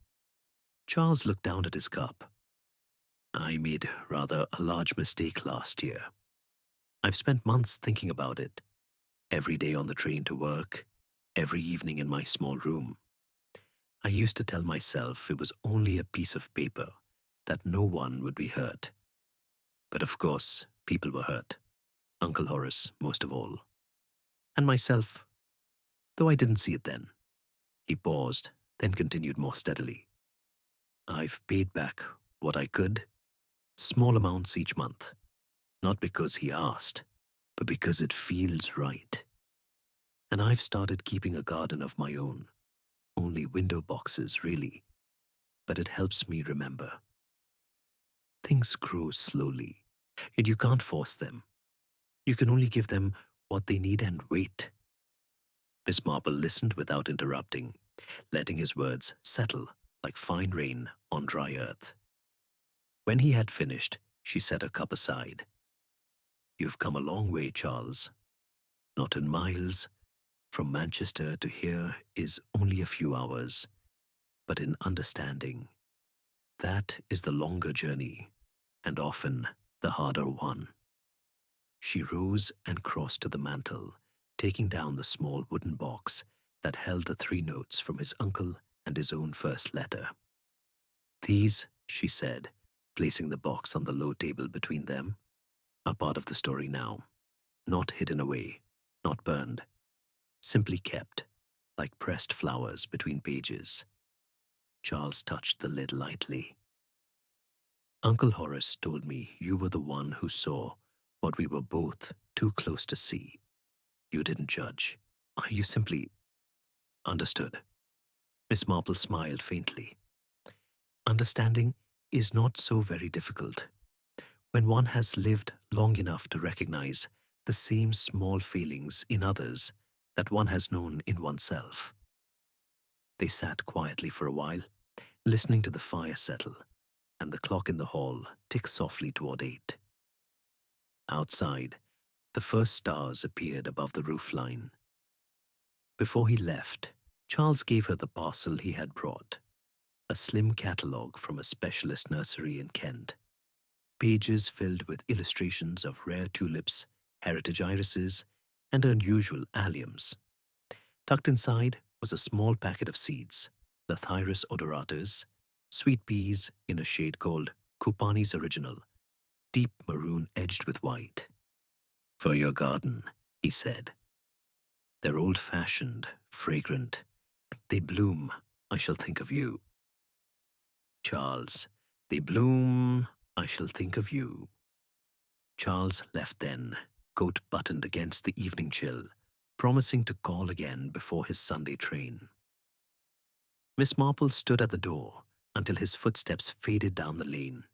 Charles looked down at his cup. I made rather a large mistake last year. I've spent months thinking about it, every day on the train to work, every evening in my small room. I used to tell myself it was only a piece of paper, that no one would be hurt. But of course, people were hurt. Uncle Horace, most of all. And myself, though I didn't see it then. He paused, then continued more steadily. I've paid back what I could, small amounts each month. Not because he asked, but because it feels right. And I've started keeping a garden of my own. Only window boxes, really. But it helps me remember. Things grow slowly, and you can't force them. You can only give them what they need and wait. Miss Marple listened without interrupting, letting his words settle like fine rain on dry earth. When he had finished, she set her cup aside. You've come a long way, Charles. Not in miles. From Manchester to here is only a few hours. But in understanding, that is the longer journey, and often the harder one. She rose and crossed to the mantel, taking down the small wooden box that held the 3 notes from his uncle and his own first letter. These, she said, placing the box on the low table between them, are part of the story now, not hidden away, not burned, simply kept, like pressed flowers between pages. Charles touched the lid lightly. Uncle Horace told me you were the one who saw what we were both too close to see. You didn't judge. You simply understood. Miss Marple smiled faintly. Understanding is not so very difficult when one has lived long enough to recognize the same small feelings in others that one has known in oneself. They sat quietly for a while, listening to the fire settle, and the clock in the hall tick softly toward 8. Outside, the first stars appeared above the roofline. Before he left, Charles gave her the parcel he had brought, a slim catalogue from a specialist nursery in Kent, pages filled with illustrations of rare tulips, heritage irises, and unusual alliums. Tucked inside was a small packet of seeds, Lathyrus odoratus, sweet peas in a shade called Kupani's Original, deep maroon edged with white. For your garden, he said. They're old-fashioned, fragrant. They bloom, I shall think of you. Charles, they bloom, I shall think of you. Charles left then, coat buttoned against the evening chill, promising to call again before his Sunday train. Miss Marple stood at the door until his footsteps faded down the lane.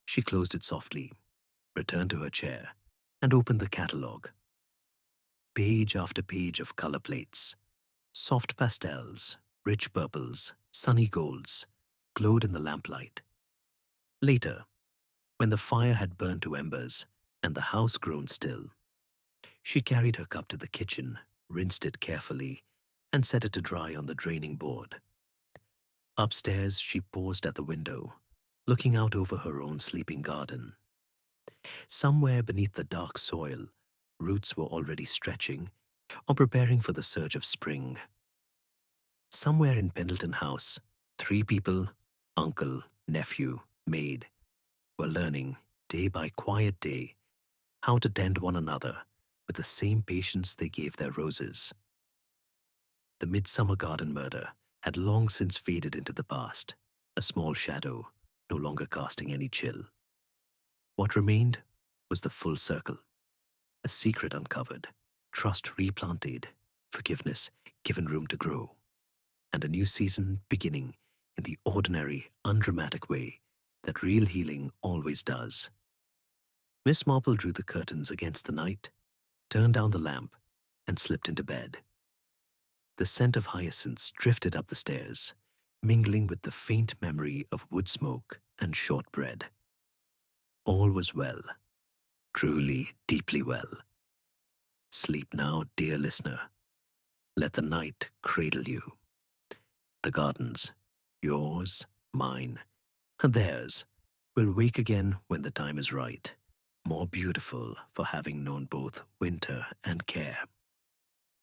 She closed it softly, returned to her chair, and opened the catalogue. Page after page of color plates, soft pastels, rich purples, sunny golds, glowed in the lamplight. Later, when the fire had burned to embers and the house grown still, she carried her cup to the kitchen, rinsed it carefully, and set it to dry on the draining board. Upstairs, she paused at the window, looking out over her own sleeping garden. Somewhere beneath the dark soil, roots were already stretching or preparing for the surge of spring. Somewhere in Pendleton House, 3 people, uncle, nephew, maid, were learning, day by quiet day, how to tend one another with the same patience they gave their roses. The Midsummer garden murder had long since faded into the past, a small shadow, no longer casting any chill. What remained was the full circle, a secret uncovered, trust replanted, forgiveness given room to grow, and a new season beginning in the ordinary, undramatic way that real healing always does. Miss Marple drew the curtains against the night, turned down the lamp, and slipped into bed. The scent of hyacinths drifted up the stairs, mingling with the faint memory of wood smoke and shortbread. All was well, truly, deeply well. Sleep now, dear listener. Let the night cradle you. The gardens, yours, mine, and theirs, will wake again when the time is right, more beautiful for having known both winter and care.